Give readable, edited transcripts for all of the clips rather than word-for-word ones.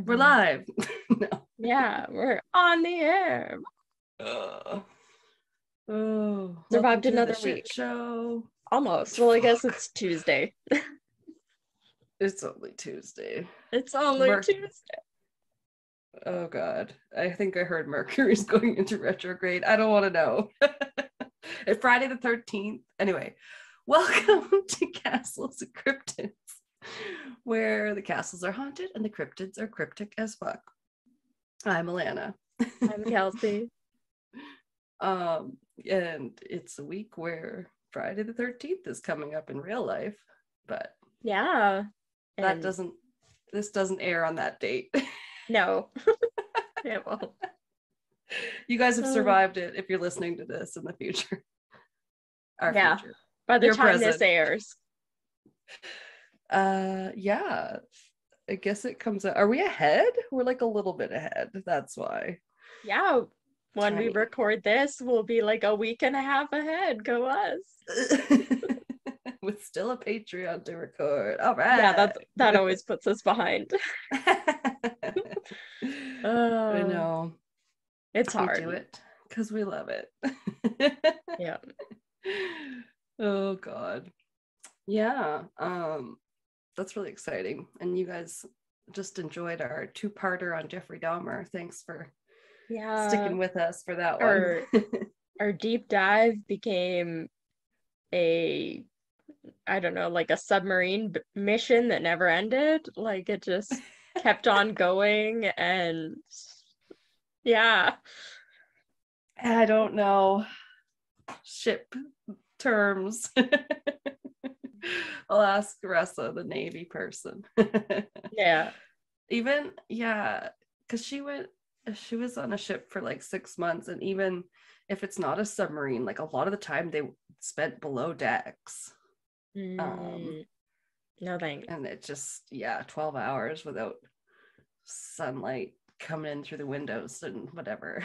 We're live. No. Yeah, we're on the air. Survived another week. Show. Almost. Well, I guess it's Tuesday. It's only Tuesday. It's only Tuesday. Oh God. I think I heard Mercury's going into retrograde. I don't want to know. It's Friday the 13th. Anyway, welcome to Castles and Cryptids, where the castles are haunted and the cryptids are cryptic as fuck. I'm Alanna. I'm Kelsey. And it's a week where Friday the 13th is coming up in real life, but yeah, this doesn't air on that date. No. It won't. You guys have survived it if you're listening to this in the future. Our future. By the time this airs. Yeah. I guess it comes out. Are we ahead? We're like a little bit ahead. That's why. Yeah. When we record this, we'll be like a week and a half ahead. Go us. With still a Patreon to record. All right. Yeah, that always puts us behind. I know. It's hard. We do it because we love it. Yeah. Oh God. Yeah. That's really exciting. And you guys just enjoyed our two-parter on Jeffrey Dahmer. Thanks for sticking with us for that one. Our deep dive became a submarine mission that never ended. Like it just kept on going, and yeah. I don't know ship terms. I'll ask Ressa, the Navy person. Yeah. Because she was on a ship for like 6 months, and even if it's not a submarine, like a lot of the time they spent below decks. No thanks. And it just 12 hours without sunlight coming in through the windows and whatever.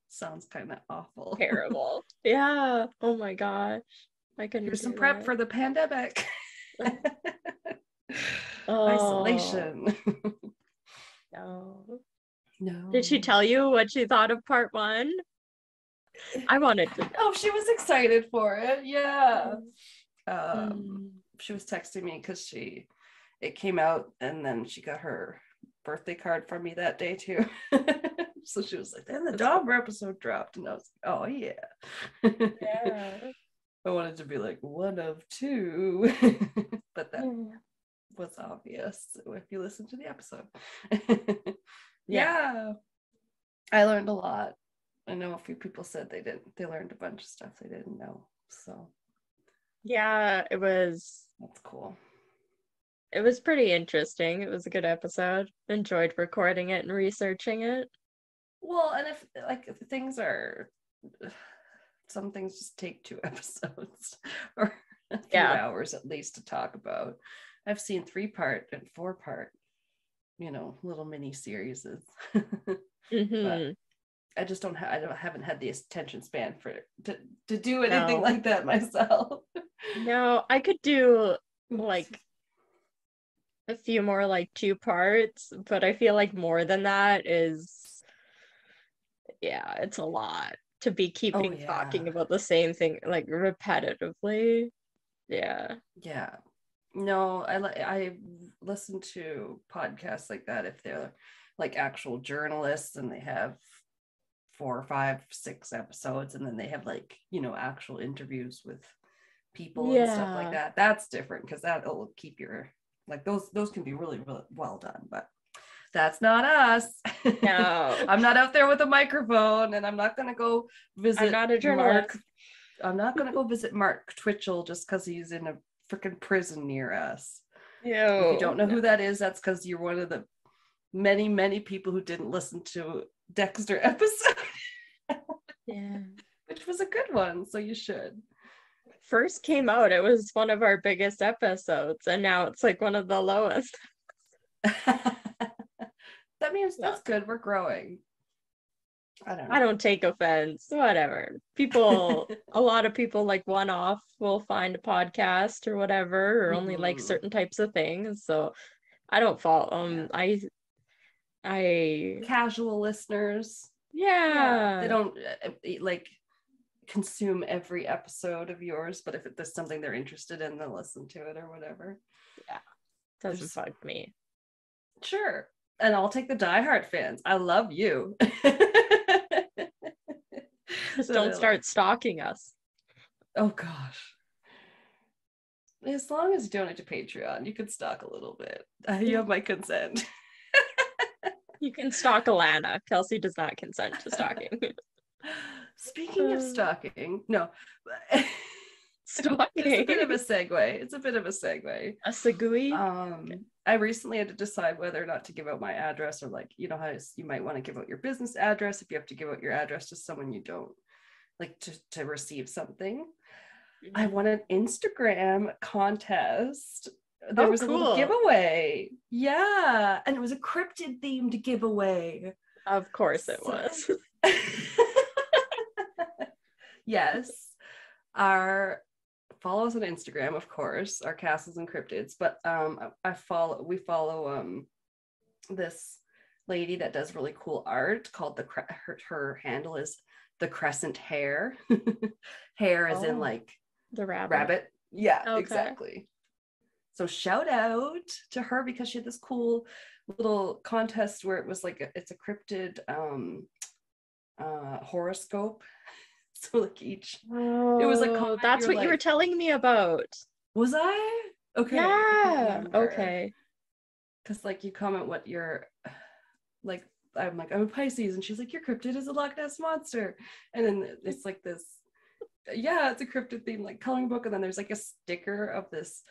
Sounds kind of awful. Terrible. Yeah. Oh my gosh. I couldn't. Here's some prep for the pandemic. Isolation. No. Did she tell you what she thought of part 1? I wanted to. Oh, she was excited for it. Yeah. She was texting me because it came out, and then she got her birthday card from me that day too. So she was like, then the Dahmer episode dropped, and I was like, oh yeah. Yeah. I wanted to be like 1 of 2, but that was obvious if you listen to the episode. Yeah. I learned a lot. I know a few people said they learned a bunch of stuff they didn't know. So yeah, that's cool. It was pretty interesting. It was a good episode. Enjoyed recording it and researching it. Well, and if some things just take 2 episodes or a few hours at least to talk about. I've seen 3-part and 4-part, little mini series. But I just haven't had the attention span to do anything like that myself. No, I could do like a few more like 2 parts, but I feel like more than that is it's a lot to be keeping talking about the same thing like repetitively. Yeah No, I listen to podcasts like that if they're like actual journalists and they have 4 or 5, 6 episodes, and then they have like actual interviews with people and stuff like that. That's different because that'll keep your like those can be really, really well done, but that's not us. No. I'm not out there with a microphone, and I'm not going to go visit I'm not a journalist. I'm not going to go visit Mark Twitchell just because he's in a freaking prison near us. If you don't know who that is, that's because you're one of the many, many people who didn't listen to Dexter episode. Which was a good one, so you should. First came out, it was one of our biggest episodes, and now it's like one of the lowest. That means that's good. We're growing. I don't take offense. Whatever. A lot of people like one-off will find a podcast or whatever, or only like certain types of things. So I don't fault them. casual listeners. Yeah. They don't like consume every episode of yours, but if there's something they're interested in, they'll listen to it or whatever. Yeah. Doesn't bug me. Sure. And I'll take the diehard fans. I love you. Just don't start stalking us. Oh gosh. As long as you donate to Patreon, you can stalk a little bit. You have my consent. You can stalk Alanna. Kelsey does not consent to stalking. Speaking of stalking, no. Stalking. It's a bit of a segue. A segue? I recently had to decide whether or not to give out my address, or like, you know how you might want to give out your business address if you have to give out your address to someone you don't like to receive something. Mm-hmm. I won an Instagram contest. There was cool. A little giveaway. Yeah. And it was a cryptid themed giveaway. Of course it was. Yes. Follow us on Instagram, of course, our castles and cryptids. But we follow this lady that does really cool art called her handle is the Crescent Hare. Hair is in like the rabbit. Yeah, okay. Exactly. So shout out to her because she had this cool little contest where it was like it's a cryptid horoscope. So like each it was like that's what you were telling me about. Was I? Okay. Yeah. Okay. Because like you comment what you're like, I'm like, I'm a Pisces, and she's like, your cryptid is a Loch Ness monster. And then it's like this, it's a cryptid theme like coloring book, and then there's like a sticker of this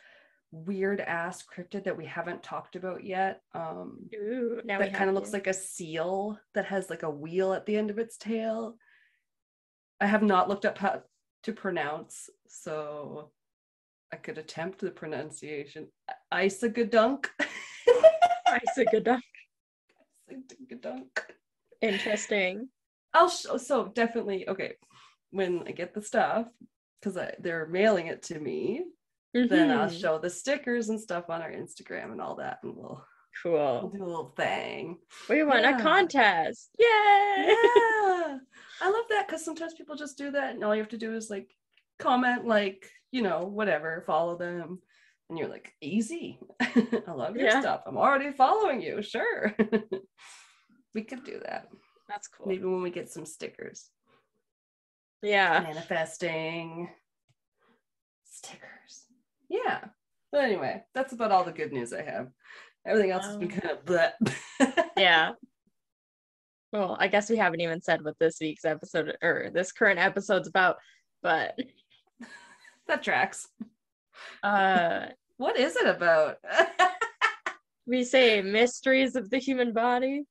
weird ass cryptid that we haven't talked about yet. That kind of looks like a seal that has like a wheel at the end of its tail. I have not looked up how to pronounce, so I could attempt the pronunciation. Isagadunk. Isagadunk. Isagadunk. Interesting. So definitely, okay, when I get the stuff, because they're mailing it to me, then I'll show the stickers and stuff on our Instagram and all that, and we'll do a little thing. We won a contest. Yay! Yeah, I love that, because sometimes people just do that and all you have to do is like comment, like, you know, whatever, follow them, and you're like, easy. I love your stuff. I'm already following you. Sure. We could do that. That's cool. Maybe when we get some stickers. Yeah. Manifesting stickers. Yeah. But anyway, that's about all the good news I have. Everything else has been kind of bleh. Yeah. Well, I guess we haven't even said what this week's episode or this current episode's about, but that tracks. What is it about? We say mysteries of the human body.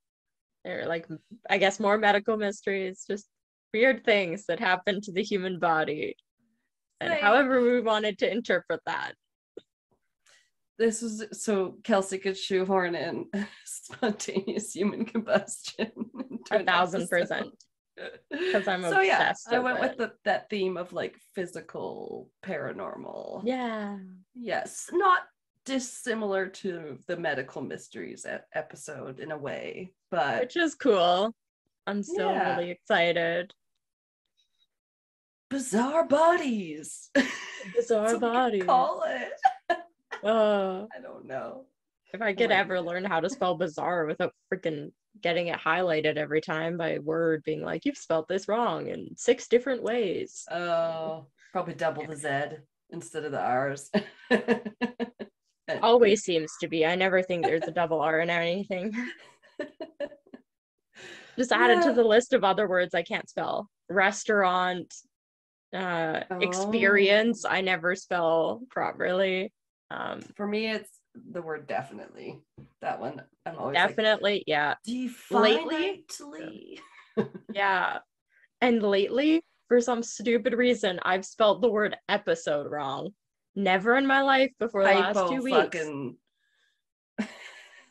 They're like, I guess, more medical mysteries, just weird things that happen to the human body. And however we wanted to interpret that. This was so Kelsey could shoehorn in spontaneous human combustion. 1,000%. Because I'm obsessed. I went with that theme of like physical paranormal. Yeah. Yes, not dissimilar to the medical mysteries episode in a way, but which is cool. I'm still really excited. Bizarre bodies. Bizarre bodies. Call it. I don't know. If I could ever learn how to spell bizarre without freaking getting it highlighted every time by a word being like, you've spelled this wrong in 6 different ways. Oh, probably double the Z instead of the R's. Always seems to be. I never think there's a double R in anything. Just add it to the list of other words I can't spell. Restaurant, experience, I never spell properly. For me, it's the word definitely. That one, I'm always definitely, like, yeah. Lately. Yeah. And lately, for some stupid reason, I've spelled the word episode wrong. Never in my life before the last 2 weeks. Fucking...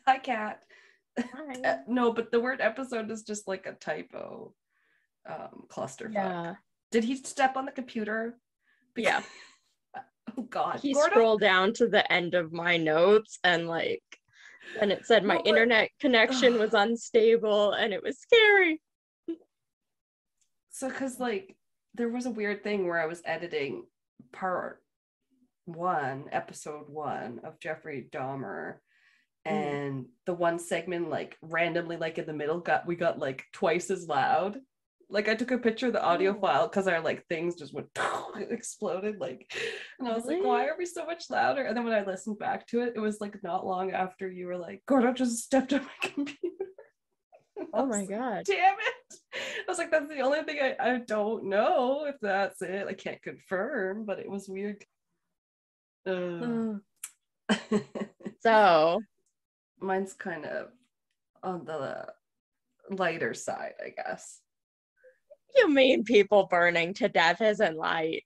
Hi, Kat. Hi. No, but the word episode is just like a typo clusterfuck. Yeah. Did he step on the computer? Yeah. Oh God. He scrolled down to the end of my notes and like And it said my No, but internet connection was unstable and it was scary. so because like there was a weird thing where I was editing part one, episode one of Jeffrey Dahmer, Mm. and the one segment like randomly like in the middle got like twice as loud. Like I took a picture of the audio Oh, file because our like things just went exploded like, and I was like, really? why are we so much louder? And then when I listened back to it, it was like not long after you were like, Gordo just stepped on my computer. I Oh was my like, God. damn it. I was like, that's the only thing I don't know if that's it. I can't confirm, but it was weird. Oh. So, Mine's kind of on the lighter side, I guess. you mean people burning to death isn't light?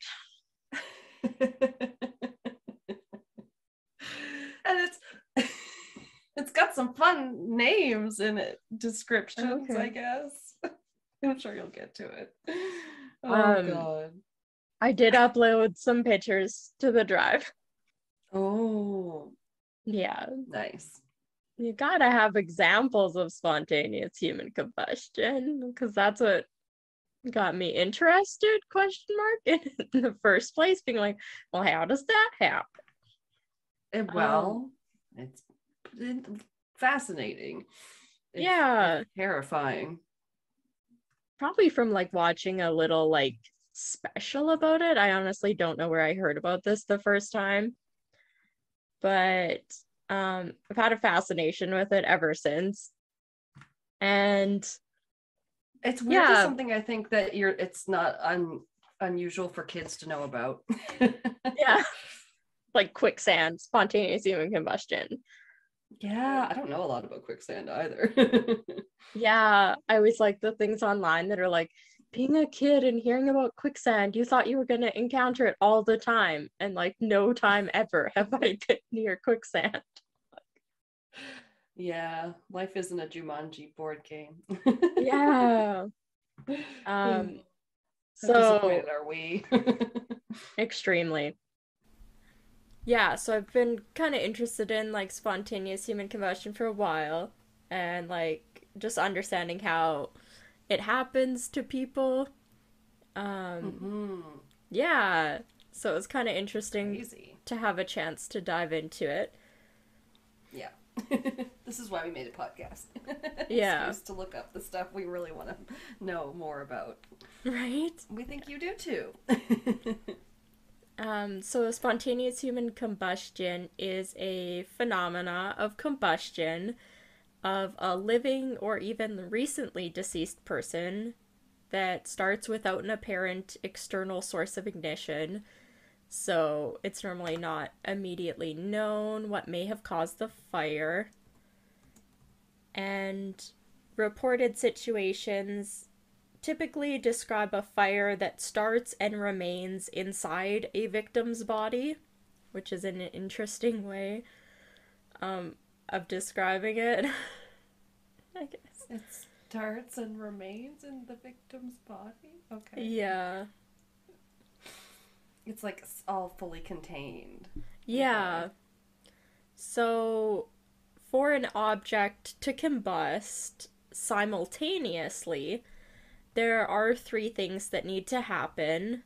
And it's got some fun names in it, descriptions, I Okay. guess. I'm sure you'll get to it. Oh Um, god. I did upload some pictures to the drive. Oh, Yeah, nice. you gotta have examples of spontaneous human combustion because that's what got me interested, question mark, in the first place, being like, well, how does that happen? Um, Well, it's fascinating. If yeah, terrifying. probably from like watching a little like special about it. I honestly don't know where I heard about this the first time, but I've had a fascination with it ever since. And It's weirdly yeah, something I think that it's not unusual for kids to know about. yeah, like quicksand, spontaneous human combustion. Yeah, I don't know a lot about quicksand either. Yeah, I always like the things online that are like, being a kid and hearing about quicksand, you thought you were going to encounter it all the time. And like, no time ever have I been near quicksand. Yeah, life isn't a Jumanji board game. Yeah. How Um, disappointed so are we? extremely. Yeah, so I've been kind of interested in like spontaneous human combustion for a while and like just understanding how it happens to people. Um, Hmm. yeah, so it was kind of interesting Crazy. to have a chance to dive into it. Yeah. This is why we made a podcast. Yeah, Excuse to look up the stuff we really want to know more about. right? We think you do too. So spontaneous human combustion is a phenomena of combustion of a living or even recently deceased person that starts without an apparent external source of ignition. So it's normally not immediately known what may have caused the fire. And reported situations typically describe a fire that starts and remains inside a victim's body, which is an interesting way um, of describing it, I guess. It starts and remains in the victim's body. Okay. Yeah. It's like all fully contained. Okay. Yeah. So, for an object to combust simultaneously, there are three things that need to happen.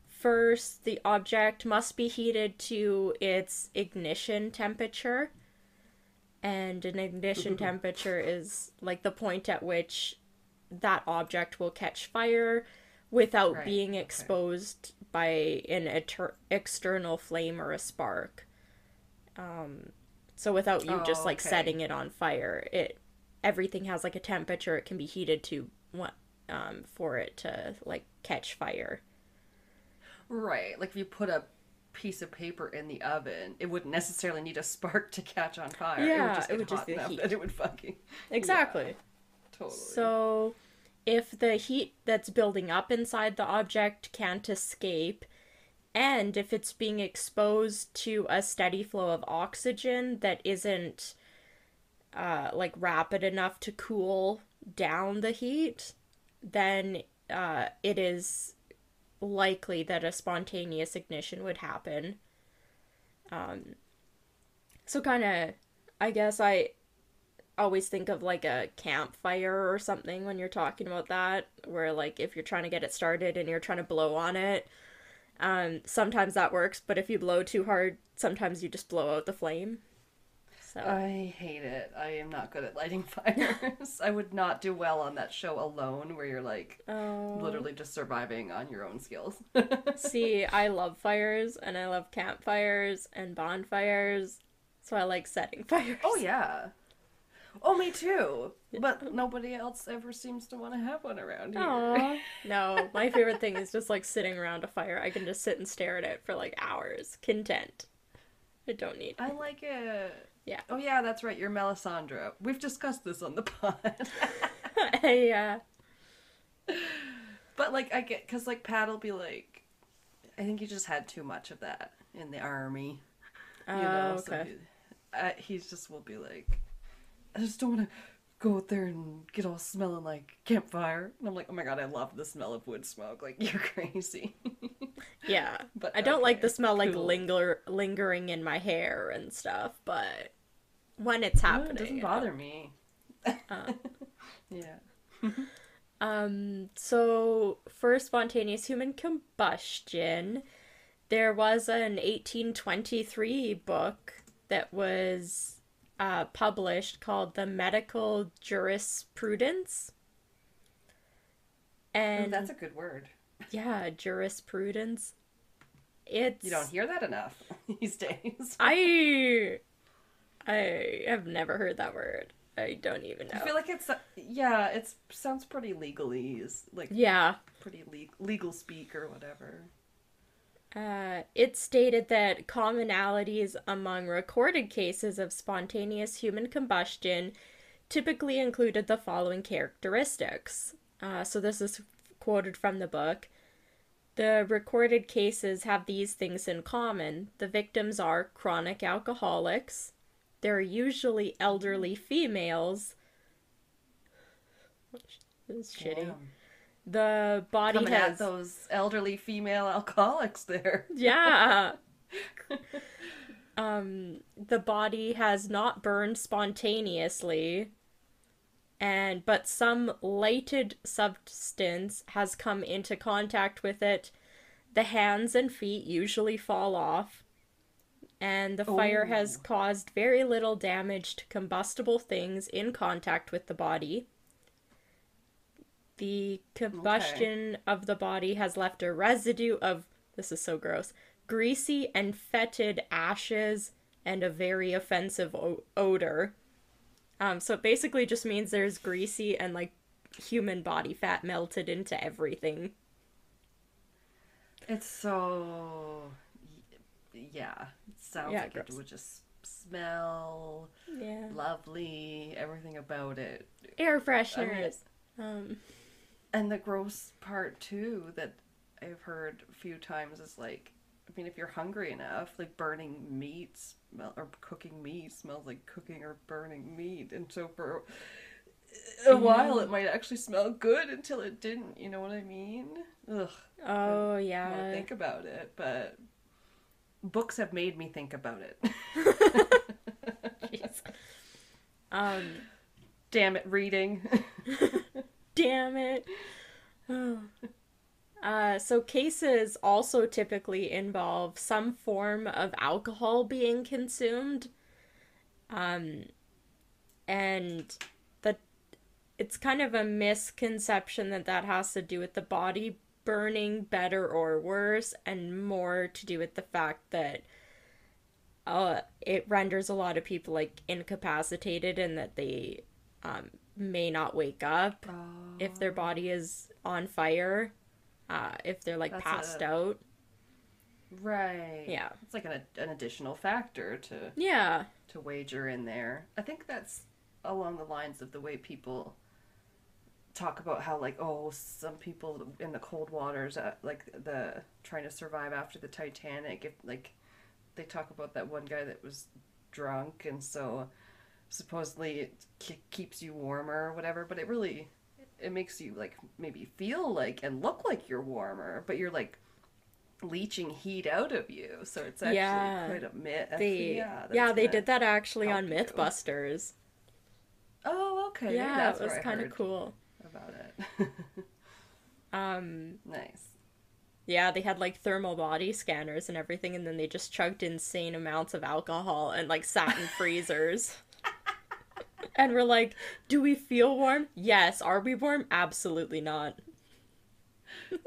First, the object must be heated to its ignition temperature. And an ignition temperature is like the point at which that object will catch fire without Right. being Okay. exposed by an external flame or a spark. So without you just Oh, like okay. setting it on fire, it everything has like a temperature it can be heated to for it to like catch fire. Right. Like if you put a piece of paper in the oven, it wouldn't necessarily need a spark to catch on fire. It would Yeah, just it get would just hot be the enough that heat. it would fucking. Yeah, Exactly. totally. So if the heat that's building up inside the object can't escape, and if it's being exposed to a steady flow of oxygen that isn't like rapid enough to cool down the heat, then it is likely that a spontaneous ignition would happen. So kind of I guess I always think of like a campfire or something when you're talking about that, where like if you're trying to get it started and you're trying to blow on it, sometimes that works, but if you blow too hard, sometimes you just blow out the flame. So, I hate it. I am not good at lighting fires. I would not do well on that show alone where you're like oh, literally just surviving on your own skills. see, I love fires and I love campfires and bonfires, so I like setting Oh fires. yeah. Oh, me too. But nobody else ever seems to want to have one around here. Aw. No, my favorite thing is just like sitting around a fire. I can just sit and stare at it for like hours, content. I don't need. I like it. Yeah. Oh yeah, that's right. You're Melisandre. We've discussed this on the pod. Yeah. But like I get because like Pat'll be like, I think he just had too much of that in the army, you know. So Okay. he's just will be like, I just don't want to go out there and get all smelling like campfire. And I'm like, oh my god, I love the smell of wood smoke. Like you're crazy. Yeah. But I don't like the okay, smell like cool. lingering in my hair and stuff, but when it's No, it doesn't happening, I bother don't. me. Uh, Yeah. so for spontaneous human combustion, there was an 1823 book that was published called The Medical Jurisprudence. Ooh, that's And a good word. yeah, jurisprudence. You don't It's hear that enough these days. I have never heard that word. I don't even I know. feel like it's yeah, it sounds pretty legalese, like Yeah. pretty legal speak or whatever. It stated that commonalities among recorded cases of spontaneous human combustion typically included the following characteristics. So this is quoted from the book. The recorded cases have these things in common. The victims are chronic alcoholics. They're usually elderly females. This is shitty. Damn. The body Coming at has. those elderly female alcoholics there. Yeah. The body has not burned spontaneously, and but some lighted substance has come into contact with it. The hands and feet usually fall off, and the fire has Oh, caused very little damage to combustible things in contact with the body. The okay. combustion of the body has left a residue of, this is so gross, greasy and fetid ashes and a very offensive odor. So it basically just means there's greasy and like human body fat melted into everything. It's so yeah. It sounds Yeah, like it gross. would just smell Yeah. lovely, everything about it. Air I mean, fresheners. Um, and the gross part too that I've heard a few times is like, I mean, if you're hungry enough, like burning meat smell or cooking meat smells like cooking or burning meat, and so for a while yeah. it might actually smell good until it didn't. You know what I mean? Ugh, I don't Oh, want to yeah. think about it, but books have made me think about it. Jeez. Um, Damn it, reading. damn it. So cases also typically involve some form of alcohol being consumed, um, and that it's kind of a misconception that that has to do with the body burning better or worse, and more to do with the fact that it renders a lot of people like incapacitated and that they may not wake up if their Oh, body is on fire, if they're like that's passed a out. right. Yeah. It's like an additional factor Yeah. to wager in there. I think that's along the lines of the way people talk about how like some people in the cold waters like the trying to survive after the Titanic, if like they talk about that one guy that was drunk and so supposedly it keeps you warmer or whatever, but it makes you like maybe feel like and look like you're warmer, but you're like leaching heat out of you. So it's actually Yeah. quite a myth. They Yeah, that's they gonna did that actually help on you. Mythbusters. Oh, okay. Maybe Yeah, it that's was where I kind of heard cool. about it. Um, Nice. yeah, they had like thermal body scanners and everything, and then they just chugged insane amounts of alcohol and like sat in freezers. And we're like, do we feel warm? Yes. Are we warm? Absolutely not.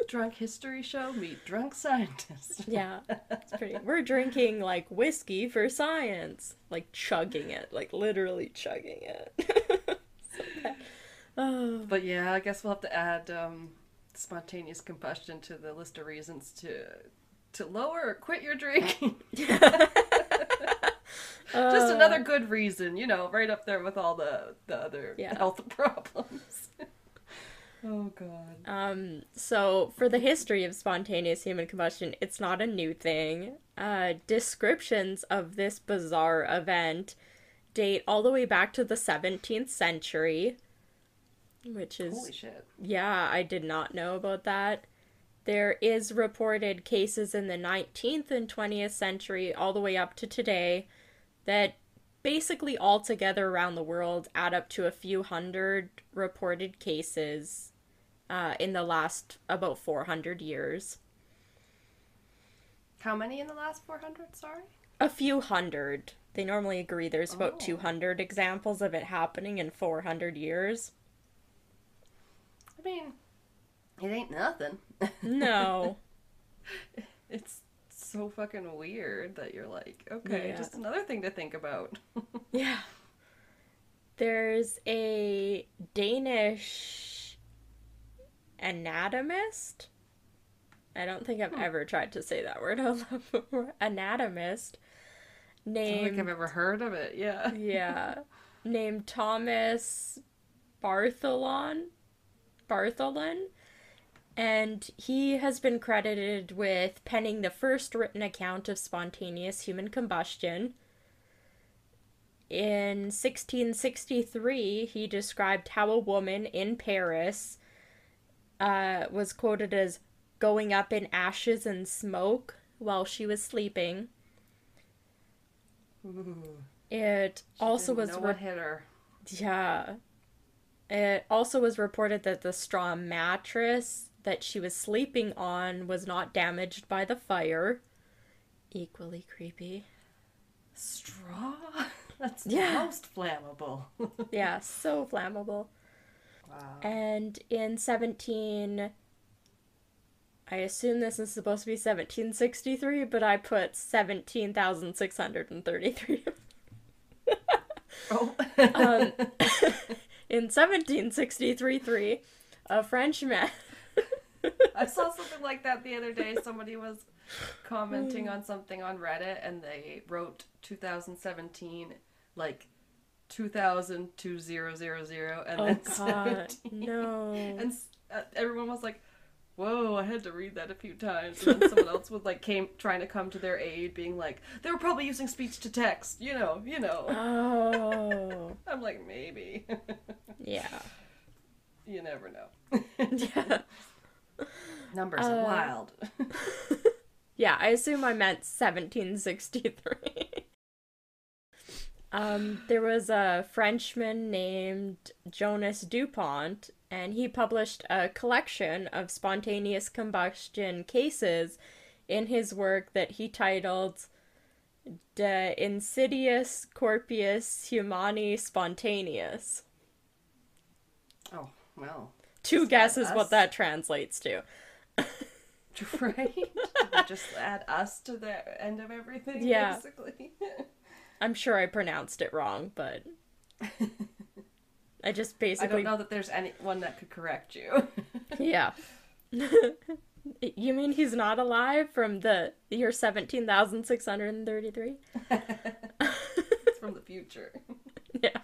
Drunk history show, meet drunk scientist. Yeah, it's pretty. We're drinking like whiskey for science, like chugging it, like literally chugging it. So bad. Oh. But yeah, I guess we'll have to add spontaneous combustion to the list of reasons to lower or quit your drinking. Just another good reason, right up there with all the other health problems. Oh god. So for the history of spontaneous human combustion, it's not a new thing. Descriptions of this bizarre event date all the way back to the 17th century, which is... Holy shit. Yeah, I did not know about that. There is reported cases in the 19th and 20th century all the way up to today that basically all together around the world add up to a few hundred reported cases in the last about 400 years. How many in the last 400, sorry? A few hundred. They normally agree there's about 200 examples of it happening in 400 years. I mean, it ain't nothing. No. It's so fucking weird that you're like, okay, just another thing to think about. Yeah. There's a Danish anatomist. I don't think I've ever tried to say that word out loud before. Anatomist. I don't think I've ever heard of it, yeah. Yeah. Named Thomas Bartholin. And he has been credited with penning the first written account of spontaneous human combustion. In 1663, he described how a woman in Paris was quoted as going up in ashes and smoke while she was sleeping. Ooh. It also was... No one hit her. Yeah. It also was reported that the straw mattress that she was sleeping on was not damaged by the fire. Equally creepy. Straw? That's most flammable. Yeah, so flammable. Wow. And in I assume this is supposed to be 1763, but I put 17,633. Oh. In 1763, a Frenchman... I saw something like that the other day. Somebody was commenting on something on Reddit, and they wrote 2017, like 20002000, and then 17. No. And everyone was like, whoa, I had to read that a few times. And then someone else was like trying to come to their aid, being like, they were probably using speech to text, you know. Oh. I'm like, maybe. Yeah. You never know. Yeah. Numbers are wild. Yeah, I assume I meant 1763. There was a Frenchman named Jonas Dupont, and he published a collection of spontaneous combustion cases in his work that he titled De Insidious Corpus Humani Spontaneous. Oh, well. Two guesses what that translates to. Right? Just add us to the end of everything, basically. I'm sure I pronounced it wrong, but I just basically... I don't know that there's anyone that could correct you. Yeah. You mean he's not alive from the year 17,633? It's from the future. Yeah.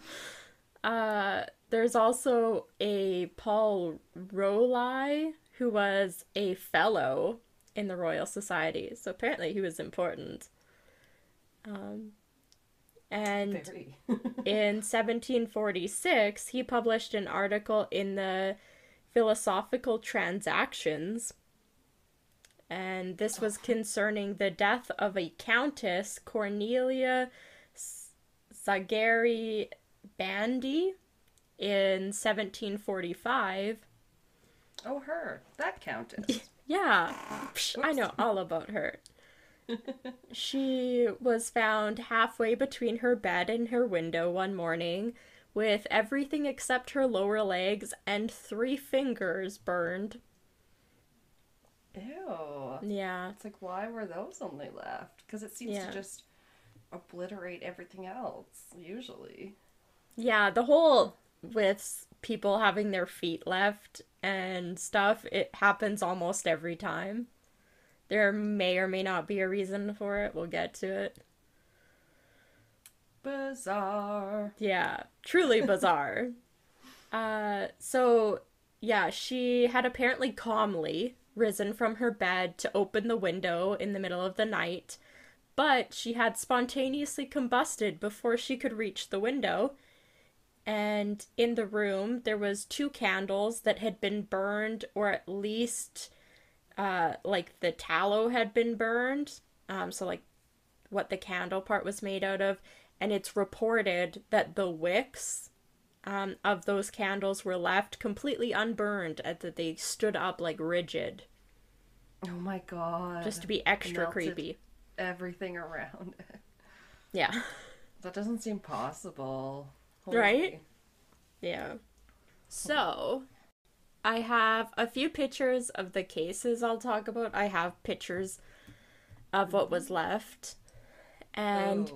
There's also a Paul Rolli, who was a fellow in the Royal Society. So apparently he was important. And Very. in 1746, he published an article in the Philosophical Transactions And this was concerning the death of a Countess, Cornelia Zagari Bandy, in 1745. Oh, her. That countess. Yeah, I know all about her. She was found halfway between her bed and her window one morning with everything except her lower legs and 3 fingers burned. Ew. Yeah. It's like, why were those only left? Because it seems to just obliterate everything else, usually. Yeah, the whole with people having their feet left and stuff, it happens almost every time. There may or may not be a reason for it. We'll get to it. Bizarre. Yeah, truly bizarre. So, yeah, she had apparently calmly risen from her bed to open the window in the middle of the night, but she had spontaneously combusted before she could reach the window. And in the room, there was 2 candles that had been burned, or at least, like, the tallow had been burned. So, like, what the candle part was made out of. And it's reported that the wicks of those candles were left completely unburned, and that they stood up, like, rigid. Oh my god. Just to be extra Melted creepy. Everything around it. Yeah. That doesn't seem possible. Holy. Right? Yeah. So, I have a few pictures of the cases I'll talk about. I have pictures of what was left. And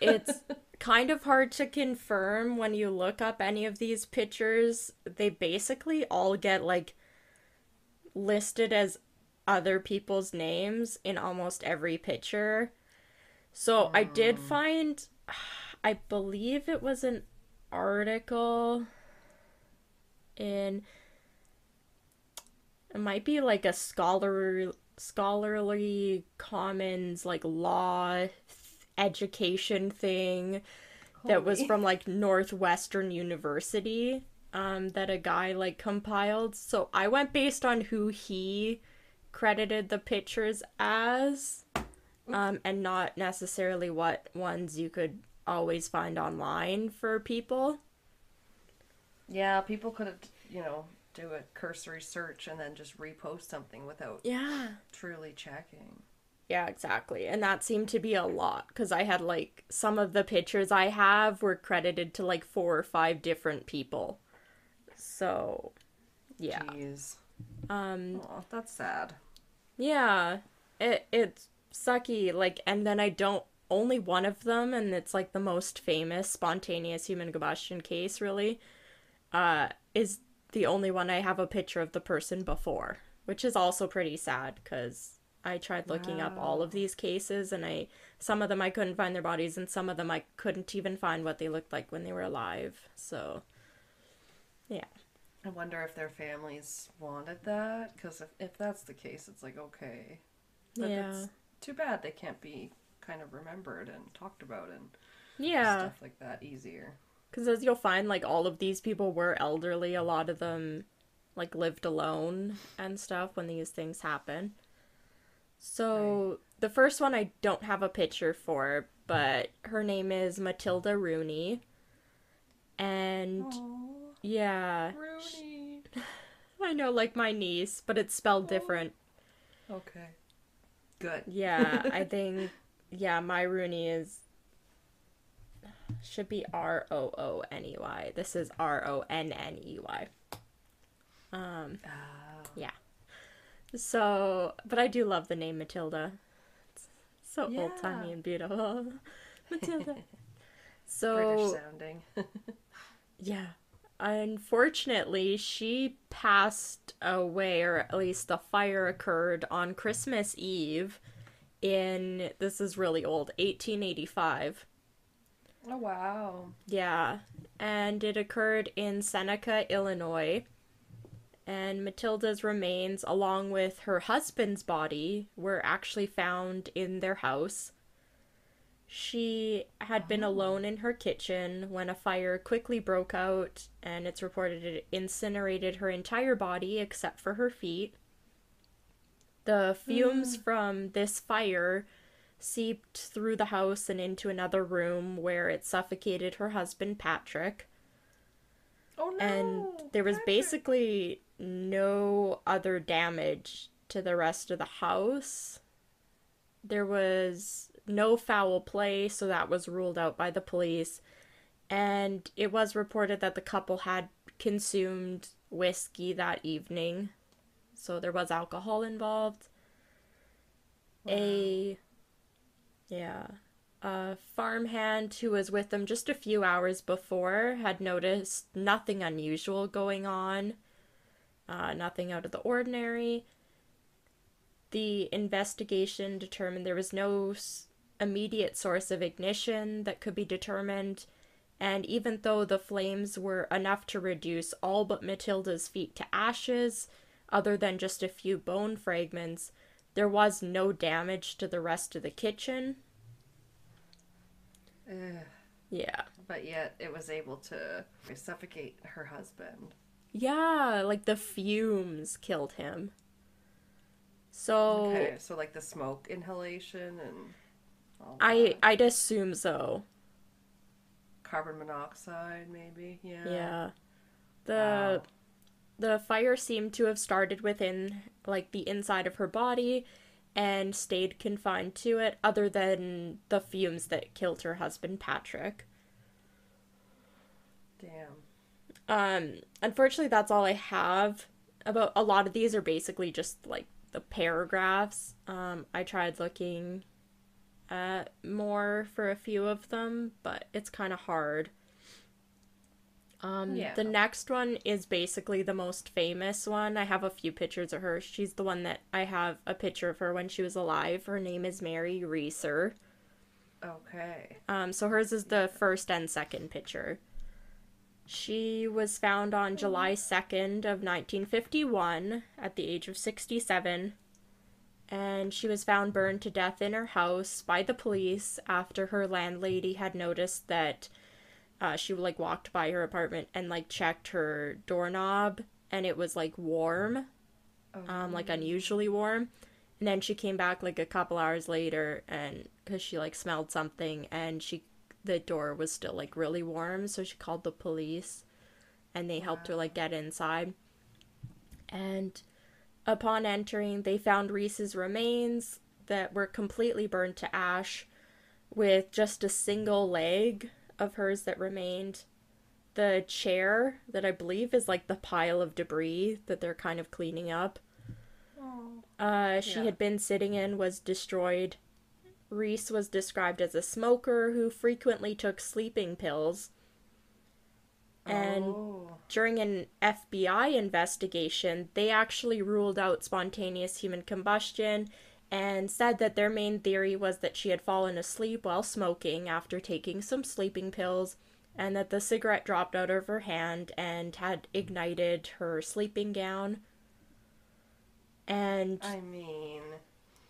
it's kind of hard to confirm when you look up any of these pictures. They basically all get, like, listed as other people's names in almost every picture. So I did find, I believe it was an article in, it might be like a scholarly commons, like, law education thing that was from, like, Northwestern University, that a guy, like, compiled. So I went based on who he credited the pictures as, and not necessarily what ones you could always find online for people. Yeah, people could, do a cursory search and then just repost something without truly checking. Yeah, exactly. And that seemed to be a lot, because I had, like, some of the pictures I have were credited to, like, 4 or 5 different people. So, yeah. Jeez. Aw, that's sad. Yeah. It's sucky, like, and then only one of them, and it's, like, the most famous spontaneous human combustion case, really, is the only one I have a picture of the person before, which is also pretty sad, because I tried looking up all of these cases, and some of them I couldn't find their bodies, and some of them I couldn't even find what they looked like when they were alive. So, yeah. I wonder if their families wanted that, because if that's the case, it's like, okay. But it's too bad they can't be kind of remembered and talked about and stuff like that easier. Because as you'll find, like, all of these people were elderly. A lot of them, like, lived alone and stuff when these things happen. So, the first one I don't have a picture for, but her name is Matilda Rooney. And, Rooney. I know, like my niece, but it's spelled different. Okay. Good. Yeah, I think, my Rooney should be Rooney. This is Ronney. Yeah. So, but I do love the name Matilda. It's so old-timey and beautiful. Matilda. So, British sounding. yeah. Unfortunately, she passed away, or at least the fire occurred on Christmas Eve this is really old, 1885. Oh, wow. Yeah. And it occurred in Seneca, Illinois. And Matilda's remains, along with her husband's body, were actually found in their house. She had been alone in her kitchen when a fire quickly broke out, and it's reported it incinerated her entire body except for her feet. The fumes from this fire seeped through the house and into another room where it suffocated her husband, Patrick. Oh And no, there was Patrick. basically no other damage to the rest of the house. There was no foul play, so that was ruled out by the police. And it was reported that the couple had consumed whiskey that evening, so there was alcohol involved. Wow. A yeah, a farmhand who was with them just a few hours before had noticed nothing unusual going on, nothing out of the ordinary. The investigation determined there was no immediate source of ignition that could be determined, and even though the flames were enough to reduce all but Matilda's feet to ashes, other than just a few bone fragments, there was no damage to the rest of the kitchen. Ugh. Yeah. But yet it was able to suffocate her husband. Yeah, like the fumes killed him. So Okay, so like the smoke inhalation and all I that. I'd assume so. Carbon monoxide, maybe. Yeah. Yeah. The Wow. the fire seemed to have started within like the inside of her body and stayed confined to it, other than the fumes that killed her husband Patrick. Damn. Unfortunately, that's all I have about. A lot of these are basically just like the paragraphs. I tried looking at more for a few of them, but it's kind of hard. Yeah. The next one is basically the most famous one. I have a few pictures of her. She's the one that I have a picture of her when she was alive. Her name is Mary Reeser. Okay. So hers is the first and second picture. She was found on July 2nd of 1951 at the age of 67, and she was found burned to death in her house by the police after her landlady had noticed that she like walked by her apartment and like checked her doorknob and it was like warm, like Oh. unusually warm. And then she came back like a couple hours later and because she like smelled something and the door was still like really warm, so she called the police and they helped her like Wow. get inside. And upon entering, they found Reese's remains that were completely burned to ash with just a single leg of hers that remained. The chair that I believe is like the pile of debris that they're kind of cleaning up, Oh. she Yeah. had been sitting in was destroyed. Reese was described as a smoker who frequently took sleeping pills, and Oh. during an FBI investigation, they actually ruled out spontaneous human combustion and said that their main theory was that she had fallen asleep while smoking after taking some sleeping pills and that the cigarette dropped out of her hand and had ignited her sleeping gown. And I mean,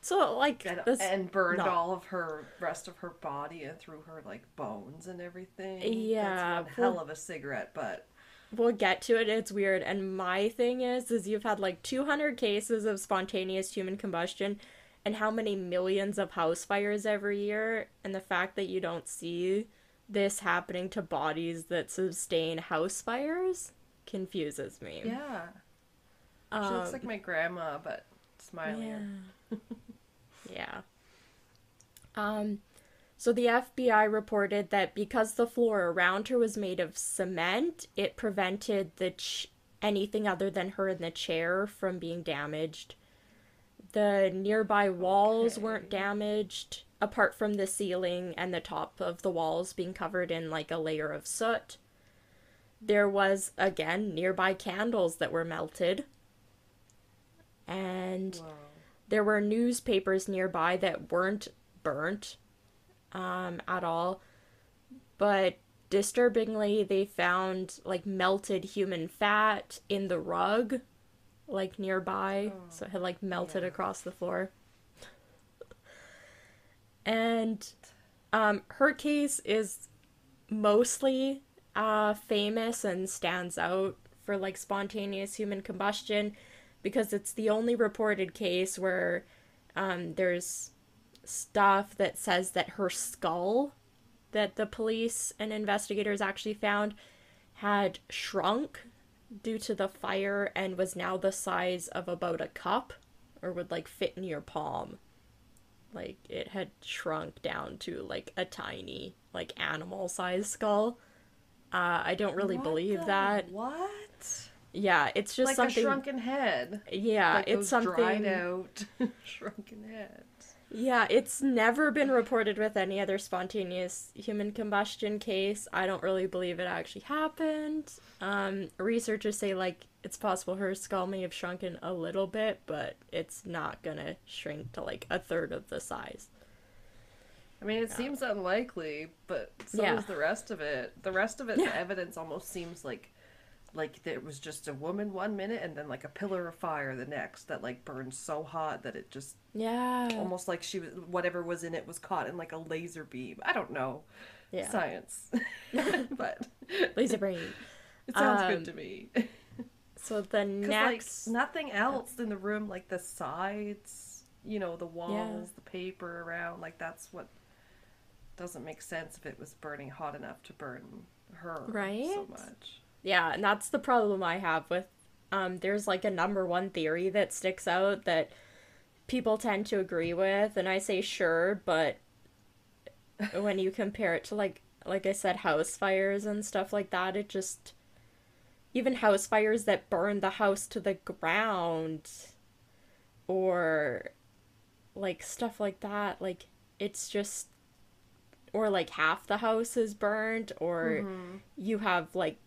so, like, this, and burned not, all of her rest of her body and through her like bones and everything. That's yeah, one hell of a cigarette, but we'll get to it. It's weird. And my thing is you've had like 200 cases of spontaneous human combustion and how many millions of house fires every year, and the fact that you don't see this happening to bodies that sustain house fires confuses me. yeah. She looks Um, like my grandma, but yeah, smilier. yeah. Um, so the FBI reported that because the floor around her was made of cement, it prevented anything other than her in the chair from being damaged. The nearby walls weren't Okay. damaged, apart from the ceiling and the top of the walls being covered in like a layer of soot. There was, again, nearby candles that were melted, and Whoa. there were newspapers nearby that weren't burnt at all. But disturbingly, they found like melted human fat in the rug, like nearby. Oh. So it had like melted Yeah. across the floor. And her case is mostly famous and stands out for like spontaneous human combustion because it's the only reported case where there's stuff that says that her skull that the police and investigators actually found had shrunk due to the fire and was now the size of about a cup, or would like fit in your palm. Like it had shrunk down to like a tiny like animal sized skull. I don't really believe that. What? Yeah, it's just like something. A shrunken head. Yeah, like it's those something dried out shrunken heads. Yeah, it's never been reported with any other spontaneous human combustion case. I don't really believe it actually happened. Researchers say, like, it's possible her skull may have shrunken a little bit, but it's not gonna shrink to, like, a third of the size. I mean, it seems unlikely, but so is the rest of it. The rest of its evidence almost seems like there was just a woman 1 minute and then like a pillar of fire the next that like burned so hot that it just almost like she was, whatever was in it was caught in like a laser beam. I don't know. Science. But laser brain. It sounds good to me. So the next like, nothing else in the room, like the sides, you know, the walls, the paper around, like that's what doesn't make sense if it was burning hot enough to burn her so much. Yeah, and that's the problem I have with, there's like a number one theory that sticks out that people tend to agree with, and I say sure, but when you compare it to like I said, house fires and stuff like that, it just, even house fires that burn the house to the ground, or like stuff like that, like it's just, or like half the house is burned, or you have like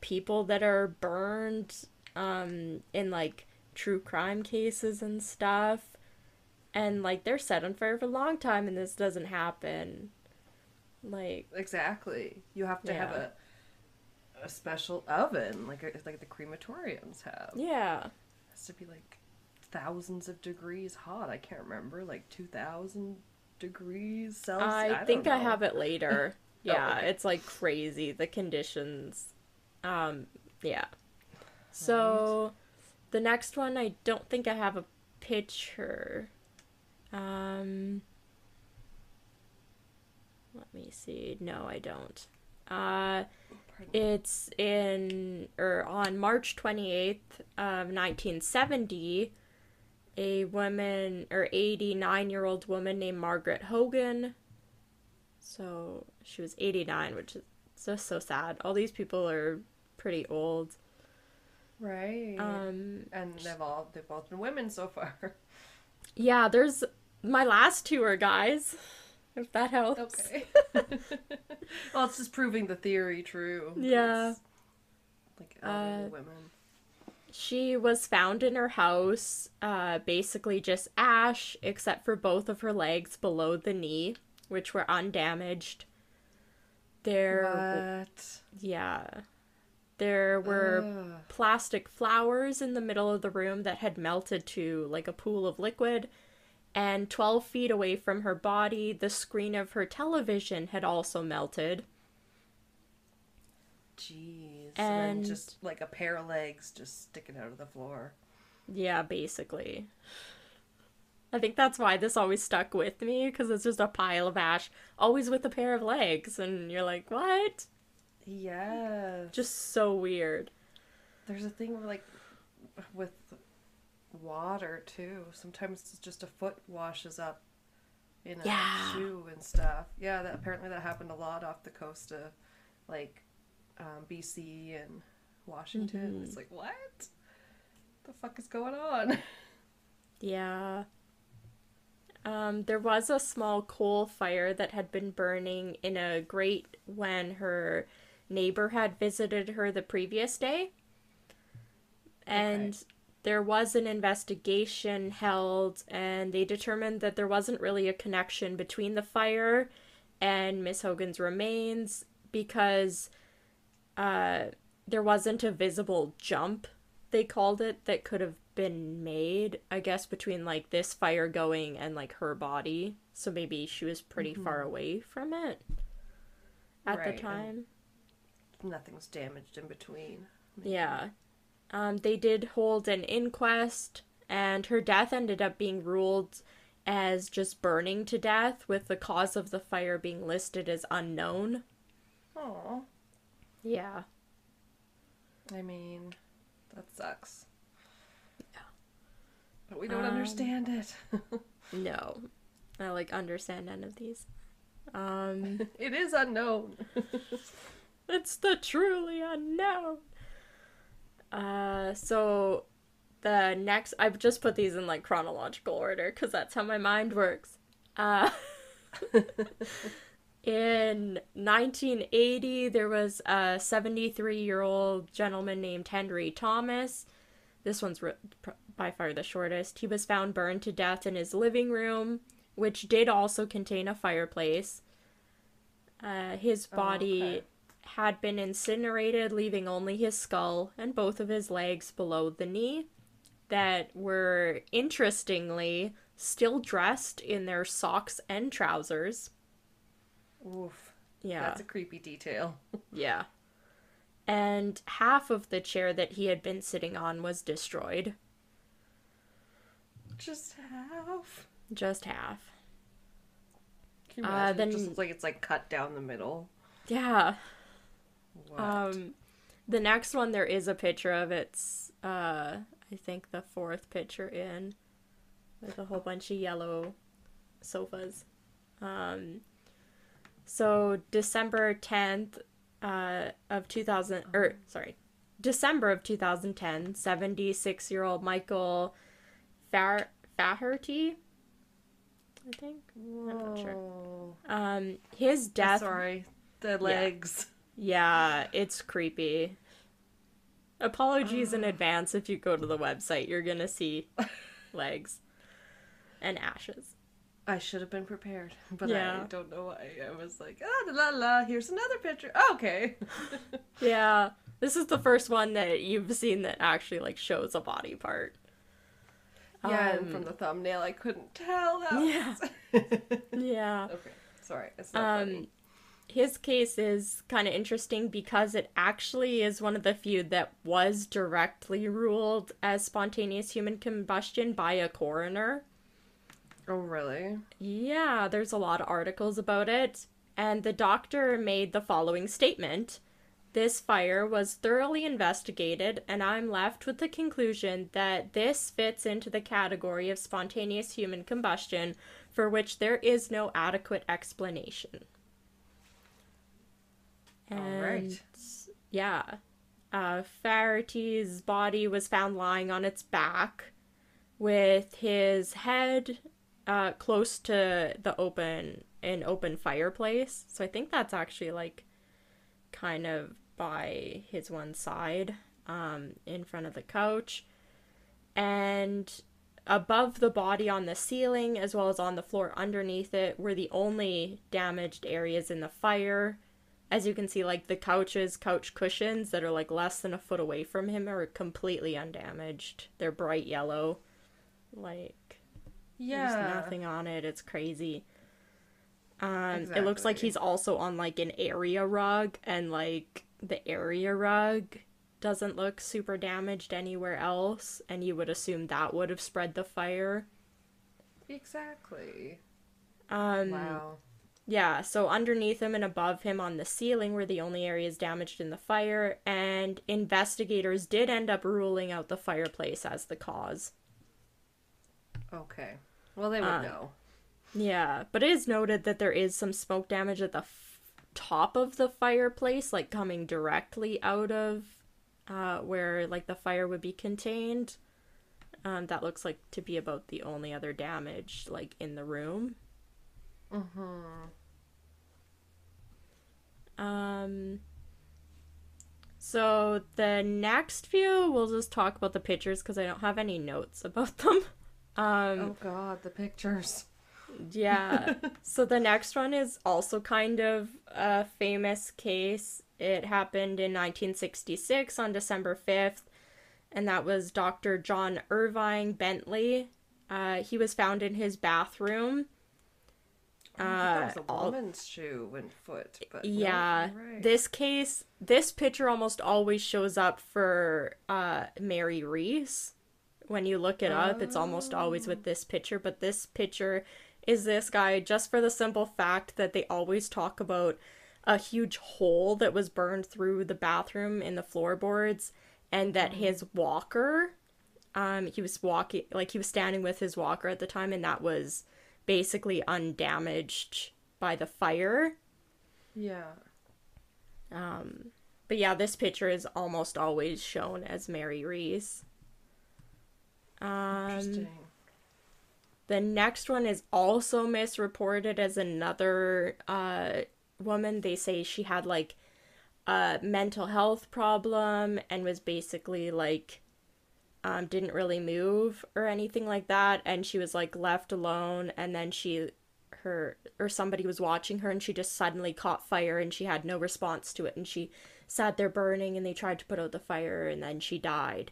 people that are burned in like true crime cases and stuff, and like they're set on fire for a long time and this doesn't happen. Like exactly, you have to have a special oven like the crematoriums have. It has to be like thousands of degrees hot. I can't remember, like 2,000 degrees Celsius. I think I have it later. It's like crazy, the conditions. So the next one, I don't think I have a picture. Let me see. No, I don't. It's on March 28th of 1970, a woman, or 89-year-old woman named Margaret Hogan. So she was 89, which is just so sad. All these people are pretty old. Right. And they've all been women so far. Yeah, there's my last two are guys, if that helps. Okay. Well, it's just proving the theory true. Yeah. It's like elderly women. She was found in her house, basically just ash, except for both of her legs below the knee, which were undamaged. There were plastic flowers in the middle of the room that had melted to like a pool of liquid, and 12 feet away from her body, the screen of her television had also melted. Jeez. And then just like a pair of legs just sticking out of the floor. Yeah, basically. I think that's why this always stuck with me, because it's just a pile of ash, always with a pair of legs, and you're like, what? Yeah. Just so weird. There's a thing like with water too. Sometimes it's just a foot washes up in a shoe and stuff. Yeah, apparently that happened a lot off the coast of like BC and Washington. It's like, what the fuck is going on? Yeah. There was a small coal fire that had been burning in a grate when her neighbor had visited her the previous day. And there was an investigation held, and they determined that there wasn't really a connection between the fire and Miss Hogan's remains, because there wasn't a visible jump, they called it, that could have been made, I guess, between like this fire going and like her body. So maybe she was pretty far away from it at the time. And nothing was damaged in between. Maybe. Yeah. They did hold an inquest, and her death ended up being ruled as just burning to death, with the cause of the fire being listed as unknown. Oh. Yeah. I mean, that sucks. Yeah. But we don't understand it. No. I, understand none of these. It is unknown. It's the truly unknown. So the next, I've just put these in chronological order because that's how my mind works. In 1980, there was a 73-year-old gentleman named Henry Thomas. This one's by far the shortest. He was found burned to death in his living room, which did also contain a fireplace. His body had been incinerated, leaving only his skull and both of his legs below the knee, that were, interestingly, still dressed in their socks and trousers. Oof. Yeah. That's a creepy detail. Yeah. And half of the chair that he had been sitting on was destroyed. Just half? Just half. Can you imagine? It just looks like it's cut down the middle. Yeah. What? The next one, there is a picture of. It's, I think the fourth picture in, with a whole bunch of yellow sofas. So December 10th of 2000, December of 2010, 76-year-old Michael Faherty, I think. Whoa. I'm not sure. His death. Sorry, the legs. Yeah, it's creepy. Apologies in advance if you go to the website. You're gonna see legs and ashes. I should have been prepared, but Yeah. I don't know why. I was like, la la, here's another picture. Okay. Yeah, this is the first one that you've seen that actually shows a body part. Yeah, and from the thumbnail, I couldn't tell how. Yeah. Yeah. Okay, sorry. It's not funny. His case is kind of interesting because it actually is one of the few that was directly ruled as spontaneous human combustion by a coroner. Oh, really? Yeah, there's a lot of articles about it. And the doctor made the following statement. This fire was thoroughly investigated, and I'm left with the conclusion that this fits into the category of spontaneous human combustion for which there is no adequate explanation. And, all right. Yeah. Faherty's body was found lying on its back with his head close to the open fireplace. So I think that's actually kind of by his one side, in front of the couch. And above the body on the ceiling, as well as on the floor underneath it, were the only damaged areas in the fire. As you can see, the couch cushions that are less than a foot away from him are completely undamaged. They're bright yellow. Yeah. There's nothing on it. It's crazy. Exactly. It looks like he's also on an area rug, and the area rug doesn't look super damaged anywhere else, and you would assume that would have spread the fire. Exactly. Wow. Yeah, so underneath him and above him on the ceiling were the only areas damaged in the fire, and investigators did end up ruling out the fireplace as the cause. Okay. Well, they would know. Yeah, but it is noted that there is some smoke damage at the top of the fireplace, coming directly out of where the fire would be contained. That looks to be about the only other damage in the room. So the next few, we'll just talk about the pictures because I don't have any notes about them. Oh god, the pictures. Yeah. So the next one is also kind of a famous case. It happened in 1966 on December 5th, and that was Dr. John Irving Bentley. He was found in his bathroom. Oh, I thought that was a All woman's shoe and foot, but no, yeah, you're right. this picture almost always shows up for Mary Reese. When you look it up, it's almost always Oh, with this picture, but this picture is this guy just for the simple fact that they always talk about a huge hole that was burned through the bathroom in the floorboards, and that his walker, he was walking, like he was standing with his walker at the time, and that was basically undamaged by the fire. yeah. But yeah, this picture is almost always shown as Mary Reese. Um, Interesting. the next one is also misreported as another woman. They say she had like a mental health problem and was basically like didn't really move or anything like that, and she was like left alone, and then her or somebody was watching her and she just suddenly caught fire and she had no response to it, and she sat there burning and they tried to put out the fire and then she died.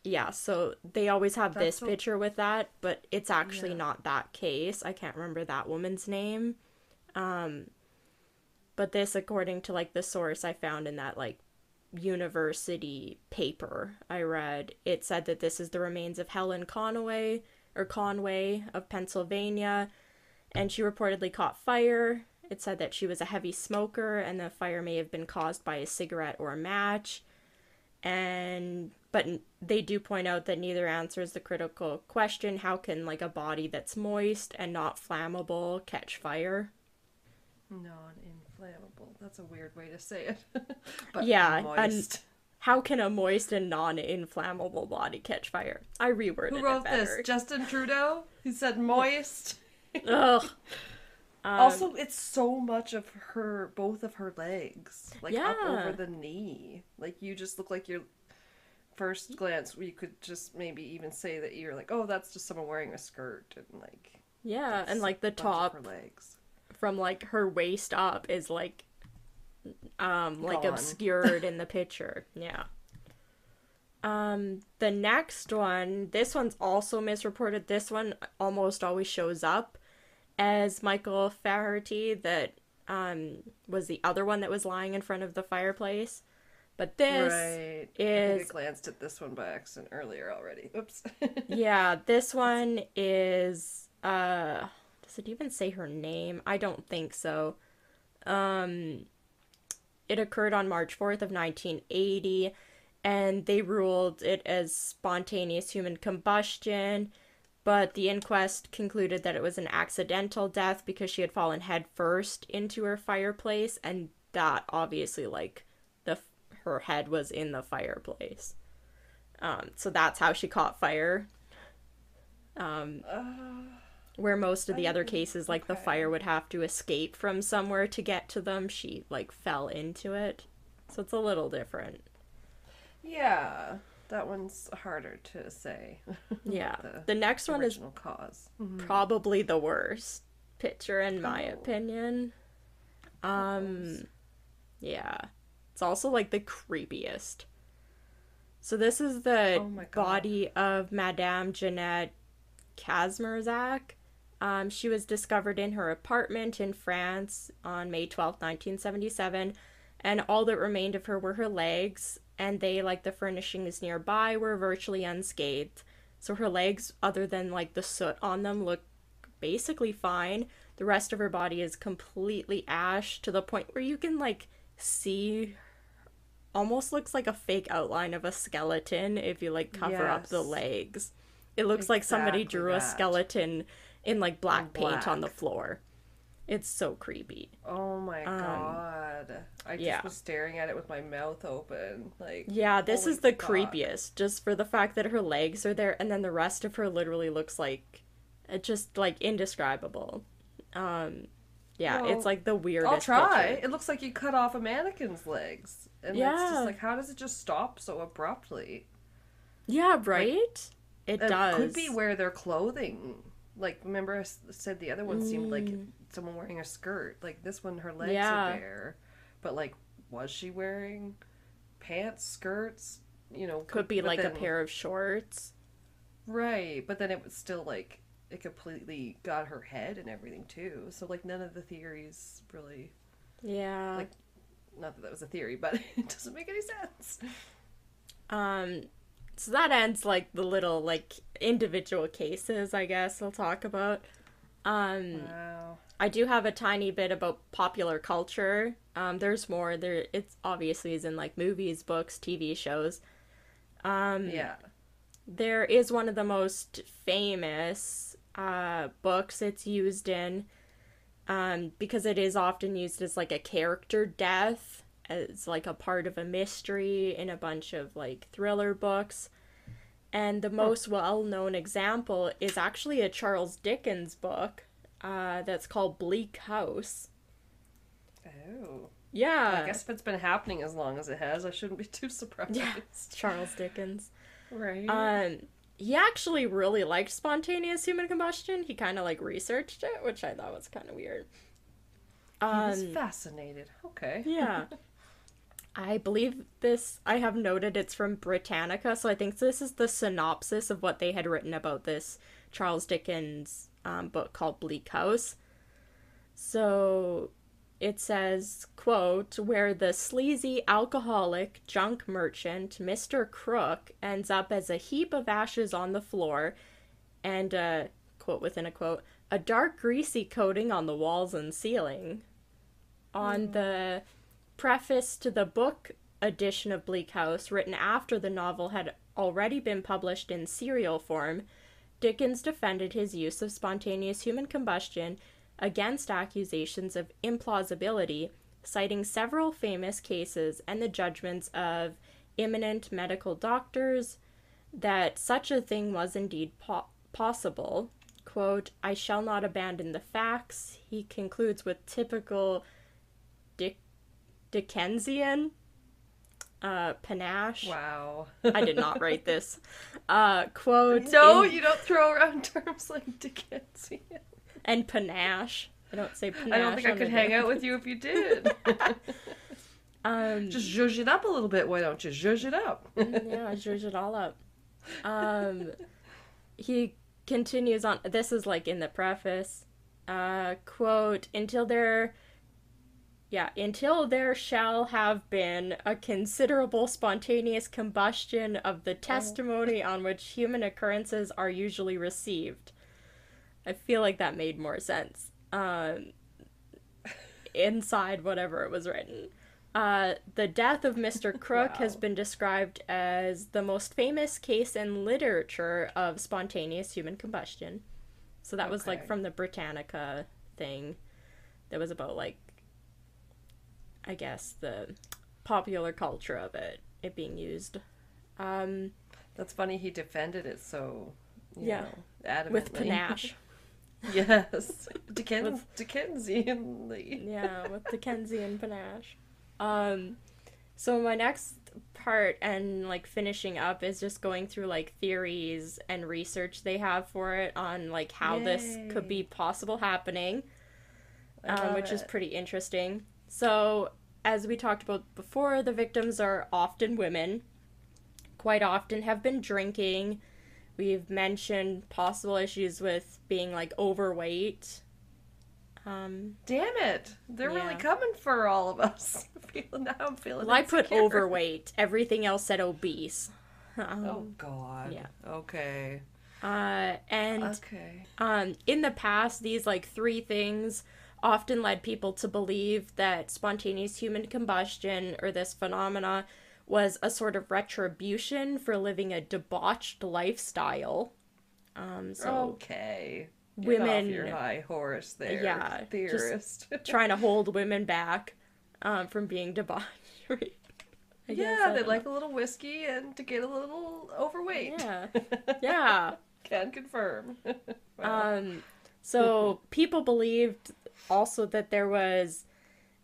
Yeah, so they always have That's this so, picture with that, but it's actually yeah. not that case. I can't remember that woman's name. But this, according to like the source I found in that like university paper I read, it said that this is the remains of Helen Conway of Pennsylvania, and she reportedly caught fire. It said that she was a heavy smoker and the fire may have been caused by a cigarette or a match. But they do point out that neither answers the critical question: how can like a body that's moist and not flammable catch fire? Non-inflammable. That's a weird way to say it. But Yeah, and moist. how can a moist and non-inflammable body catch fire? I reworded Who it wrote this? better. Justin Trudeau? He said moist. Ugh. Also, it's so much of her, both of her legs, like up over Yeah. the knee. Like you just look like your first glance, you could just maybe even say that you're like, oh, that's just someone wearing a skirt, and like Yeah, and that's like the a bunch of her top legs from like her waist up is like gone. obscured in the picture. Yeah. The next one, this one's also misreported. This one almost always shows up as Michael Faherty, that was the other one that was lying in front of the fireplace. But this Right. I think I is, glanced at this one by accident earlier already. Oops. yeah, this It's one is, does it even say her name? I don't think so. Um, it occurred on March 4th of 1980, and they ruled it as spontaneous human combustion, but the inquest concluded that it was an accidental death because she had fallen head first into her fireplace, and that obviously like the her head was in the fireplace. So that's how she caught fire. Where most of the I other cases, like the okay. fire would have to escape from somewhere to get to them, she like fell into it. So it's a little different. Yeah, that one's harder to say. Yeah. The The next one is original cause. probably the worst picture in my Oh, opinion. uh-oh. Yeah. It's also like the creepiest. So this is the Oh my god. body of Madame Jeanette Kazmerzak. She was discovered in her apartment in France on May 12th, 1977, and all that remained of her were her legs, and they, like the furnishings nearby, were virtually unscathed. So her legs, other than like the soot on them, look basically fine. The rest of her body is completely ash to the point where you can like see, almost looks like a fake outline of a skeleton if you like cover up the Yes, legs. It looks like somebody exactly drew a that. skeleton in like In black paint on the black. floor. It's so creepy. Oh my Um, god. I just yeah. was staring at it with my mouth open. Like, Yeah, this is holy the fuck. creepiest, just for the fact that her legs are there and then the rest of her literally looks like just like indescribable. Um, yeah, it's Well, like the I'll weirdest try. picture. It looks like you cut off a mannequin's legs. And it's just Yeah. like, how does it just stop so abruptly? Yeah, Like, right? It it could be does. where they're clothing. Like, remember said the other one seemed like Mm, someone wearing a skirt. Like, this one, her legs are yeah. bare. But, like, was she wearing pants, skirts? Could be But like a then, pair of shorts. right. But then it was still, like, it completely got her head and everything too. So like none of the theories really, Yeah. like, not that was a theory, but it doesn't make any sense. So that ends like the little like individual cases, I guess I'll talk about. Wow. I do have a tiny bit about popular culture. There's more. There, it's obviously is in like movies, books, TV shows. Yeah. There is one of the most famous books it's used in, because it is often used as like a character death, as like a part of a mystery in a bunch of like thriller books. And the most well-known example is actually a Charles Dickens book that's called Bleak House. Oh. Yeah. Well, I guess if it's been happening as long as it has, I shouldn't be too surprised. Yeah, it's Charles Dickens. Right. He actually really liked spontaneous human combustion. He kind of like researched it, which I thought was kind of weird. He was fascinated. Okay. Yeah. I believe this, I have noted it's from Britannica, so I think this is the synopsis of what they had written about this Charles Dickens book called Bleak House. So it says, quote, where the sleazy alcoholic junk merchant Mr. Crook ends up as a heap of ashes on the floor and, quote within a quote, a dark greasy coating on the walls and ceiling. On the preface to the book edition of Bleak House, written after the novel had already been published in serial form, Dickens defended his use of spontaneous human combustion against accusations of implausibility, citing several famous cases and the judgments of eminent medical doctors that such a thing was indeed possible. Quote, I shall not abandon the facts, he concludes with typical Dickensian panache. Wow. I did not write this. Quote. No, you don't throw around terms like Dickensian. And panache. I don't say panache. I don't think I could hang out with you if you did. Just zhuzh it up a little bit. Why don't you zhuzh it up? Yeah, zhuzh it all up. He continues on. This is like in the preface. Quote, until there shall have been a considerable spontaneous combustion of the testimony on which human occurrences are usually received. I feel like that made more sense. Inside whatever it was written. The death of Mr. Crook has been described as the most famous case in literature of spontaneous human combustion. So that was like from the Britannica thing. That was about like, I guess, the popular culture of it being used. That's funny he defended it so, you know, adamantly. With panache. Yes. Dickensianly. Yeah, with Dickensian panache. So my next part and like finishing up is just going through like theories and research they have for it on like how this could be possible happening, which is pretty interesting. So as we talked about before, the victims are often women, quite often have been drinking. We've mentioned possible issues with being like overweight. Damn it! They're really coming for all of us. I'm feeling. Well, I put overweight. Everything else said obese. Oh God. Yeah. Okay. In the past, these like three things often led people to believe that spontaneous human combustion, or this phenomena, was a sort of retribution for living a debauched lifestyle. Okay. Get Women, off your high horse there, theorist. Just trying to hold women back from being debauched. They like a little whiskey and to get a little overweight. Yeah. Can confirm. Wow. So people believed also that there was,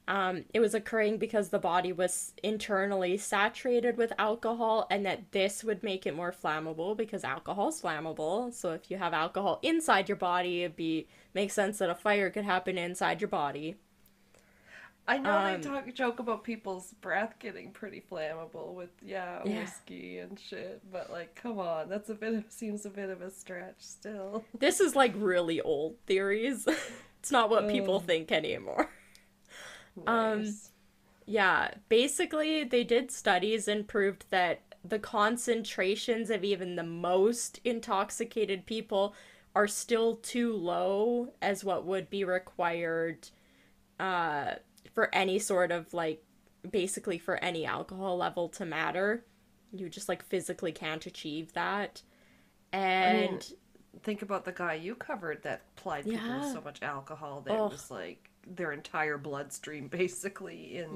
it was occurring because the body was internally saturated with alcohol, and that this would make it more flammable because alcohol is flammable. So if you have alcohol inside your body, makes sense that a fire could happen inside your body. I know they joke about people's breath getting pretty flammable with whiskey and shit, but like, come on, seems a bit of a stretch still. This is like really old theories. It's not what people think anymore. Nice. Yeah, basically they did studies and proved that the concentrations of even the most intoxicated people are still too low as what would be required for any sort of like basically for any alcohol level to matter. You just like physically can't achieve that. And think about the guy you covered that plied people with so much alcohol that it was like their entire bloodstream basically in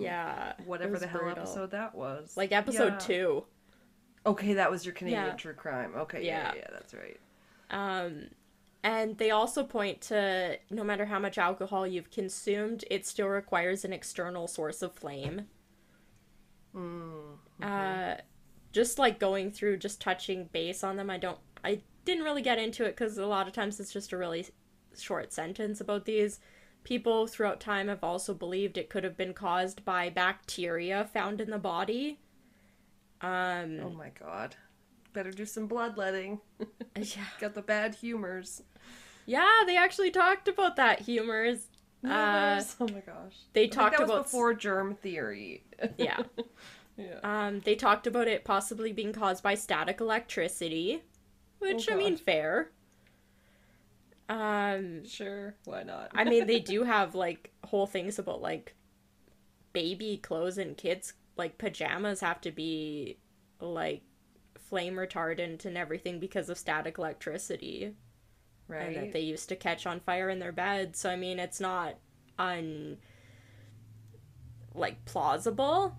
whatever the hell brutal. Episode that was. Like episode 2. Okay, that was your Canadian true crime. Okay, yeah, that's right. And they also point to no matter how much alcohol you've consumed, it still requires an external source of flame. Just like going through, just touching base on them, I didn't really get into it because a lot of times it's just a really short sentence about these. People throughout time have also believed it could have been caused by bacteria found in the body. Oh my god. Better do some bloodletting. Got the bad humors. Yeah, they actually talked about that humors. Oh my gosh. They talked that about was before germ theory. Yeah. They talked about it possibly being caused by static electricity, which I mean, fair. Sure, why not? I mean, they do have like whole things about like baby clothes and kids like pajamas have to be like flame retardant and everything because of static electricity. Right. And that they used to catch on fire in their beds. So I mean, it's not plausible,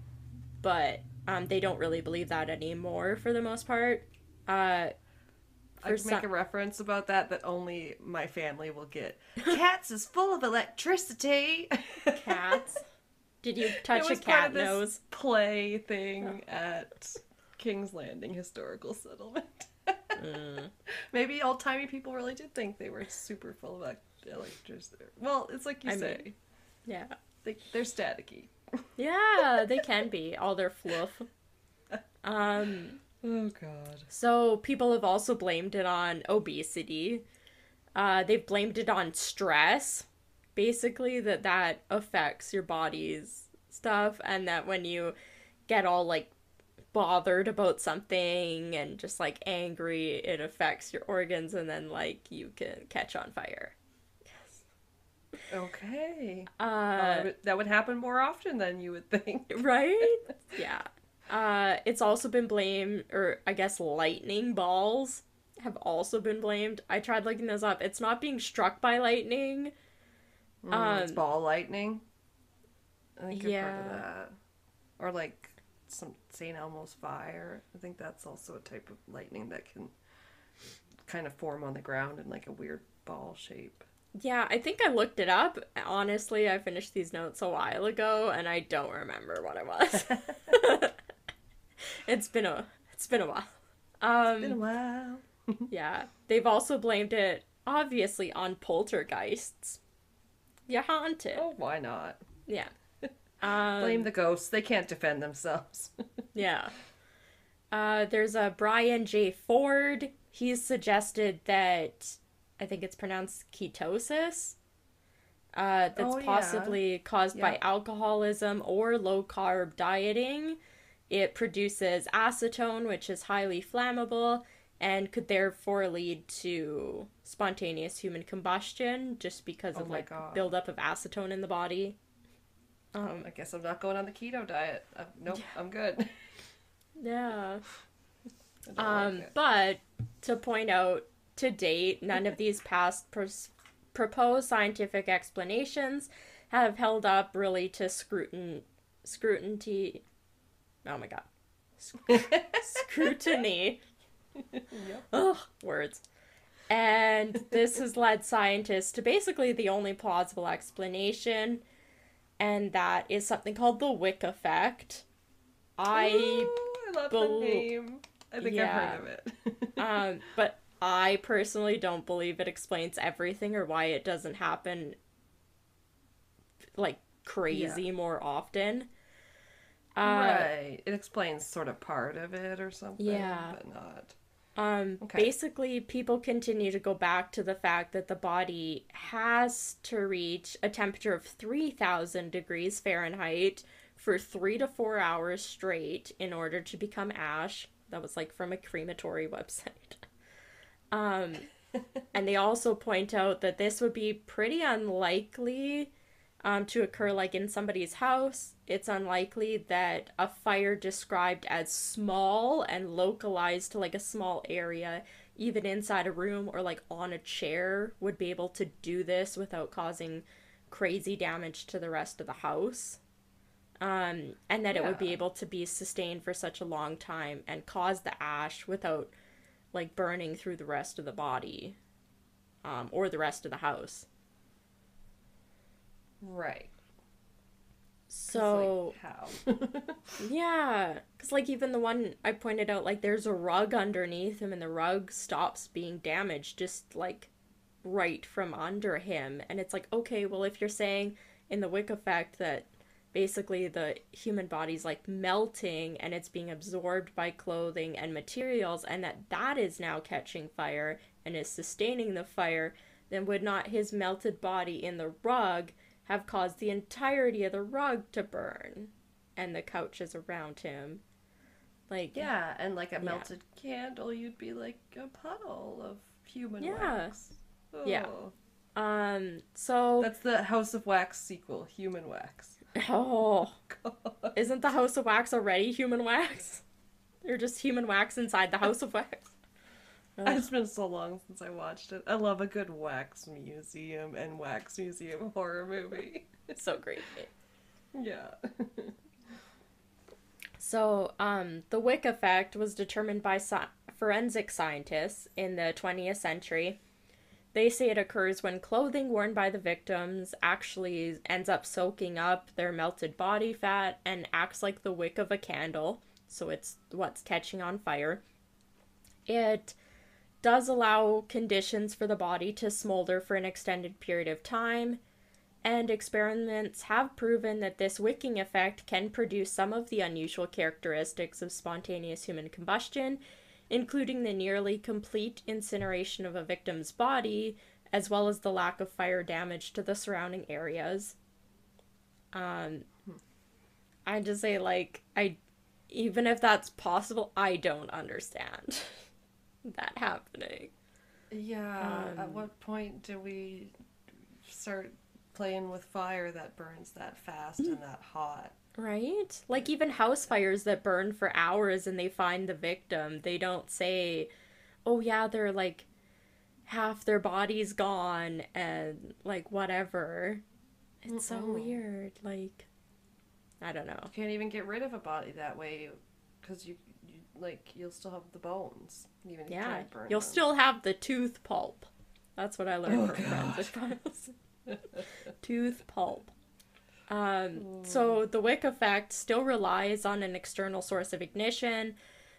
but they don't really believe that anymore for the most part. I can make a reference about that only my family will get. Cats is full of electricity. Cats? Did you touch a cat nose? Play thing at King's Landing Historical Settlement. Maybe old-timey people really did think they were super full of electricity. Well, it's like you say. Yeah. They're staticky. Yeah, they can be. All their fluff. Oh, God. So people have also blamed it on obesity. They've blamed it on stress. Basically, that affects your body's stuff. And that when you get all, like, bothered about something and just, like, angry, it affects your organs. And then, like, you can catch on fire. Yes. Okay. That would happen more often than you would think. Right? Yeah. It's also been blamed, or I guess lightning balls have also been blamed. I tried looking those up. It's not being struck by lightning. It's ball lightning. I think I've heard of that. Or like some St. Elmo's fire. I think that's also a type of lightning that can kind of form on the ground in like a weird ball shape. Yeah, I think I looked it up. Honestly, I finished these notes a while ago, and I don't remember what it was. It's been a while. It's been a while. Yeah. They've also blamed it, obviously, on poltergeists. You're haunted. Oh, why not? Yeah. Blame the ghosts. They can't defend themselves. Yeah. There's a Brian J. Ford. He's suggested that, I think it's pronounced ketosis, that's possibly caused by alcoholism or low-carb dieting. It produces acetone, which is highly flammable, and could therefore lead to spontaneous human combustion just because of buildup of acetone in the body. I guess I'm not going on the keto diet. Nope, I'm good. Yeah. But to point out, to date, none of these past proposed scientific explanations have held up really to scrutiny. Oh my god. Scrutiny. Yep. Ugh, words. And this has led scientists to basically the only plausible explanation, and that is something called the Wick effect. I love the name. I think I've heard of it. But I personally don't believe it explains everything or why it doesn't happen, like, crazy more often. Right. It explains sort of part of it or something, Yeah. but not. Okay. Basically, people continue to go back to the fact that the body has to reach a temperature of 3,000 degrees Fahrenheit for 3 to 4 hours straight in order to become ash. That was like from a crematory website. And they also point out that this would be pretty unlikely to occur like in somebody's house. It's unlikely that a fire described as small and localized to like a small area, even inside a room or like on a chair, would be able to do this without causing crazy damage to the rest of the house. And that it would be able to be sustained for such a long time and cause the ash without like burning through the rest of the body, or the rest of the house. Right. So, like, how? yeah, because like even the one I pointed out, like there's a rug underneath him and the rug stops being damaged just like right from under him. And it's like, okay, well, if you're saying in the Wick effect that basically the human body's like melting and it's being absorbed by clothing and materials, and that is now catching fire and is sustaining the fire, then would not his melted body in the rug have caused the entirety of the rug to burn and the couches around him? Like, yeah, and like a melted candle, you'd be like a puddle of human wax. Oh. Yeah. So that's the House of Wax sequel, Human Wax. Oh, God. Isn't the House of Wax already human wax? Or just human wax inside the House of Wax? It's been so long since I watched it. I love a good wax museum and wax museum horror movie. It's so great. Yeah. So, the Wick effect was determined by forensic scientists in the 20th century. They say it occurs when clothing worn by the victims actually ends up soaking up their melted body fat and acts like the wick of a candle. So it's what's catching on fire. It does allow conditions for the body to smolder for an extended period of time. And experiments have proven that this wicking effect can produce some of the unusual characteristics of spontaneous human combustion, including the nearly complete incineration of a victim's body, as well as the lack of fire damage to the surrounding areas. I just say, like, even if that's possible, I don't understand that happening. Yeah, at what point do we start playing with fire that burns that fast and that hot? Right? Like even house fires that burn for hours and they find the victim, they don't say, oh yeah, they're like half their body's gone and like whatever. It's so weird. Like, I don't know. You can't even get rid of a body that way because you like you'll still have the bones. Even if you can't burn you'll them. still have the tooth pulp. That's what I learned from forensic files. Tooth pulp. So the wick effect still relies on an external source of ignition,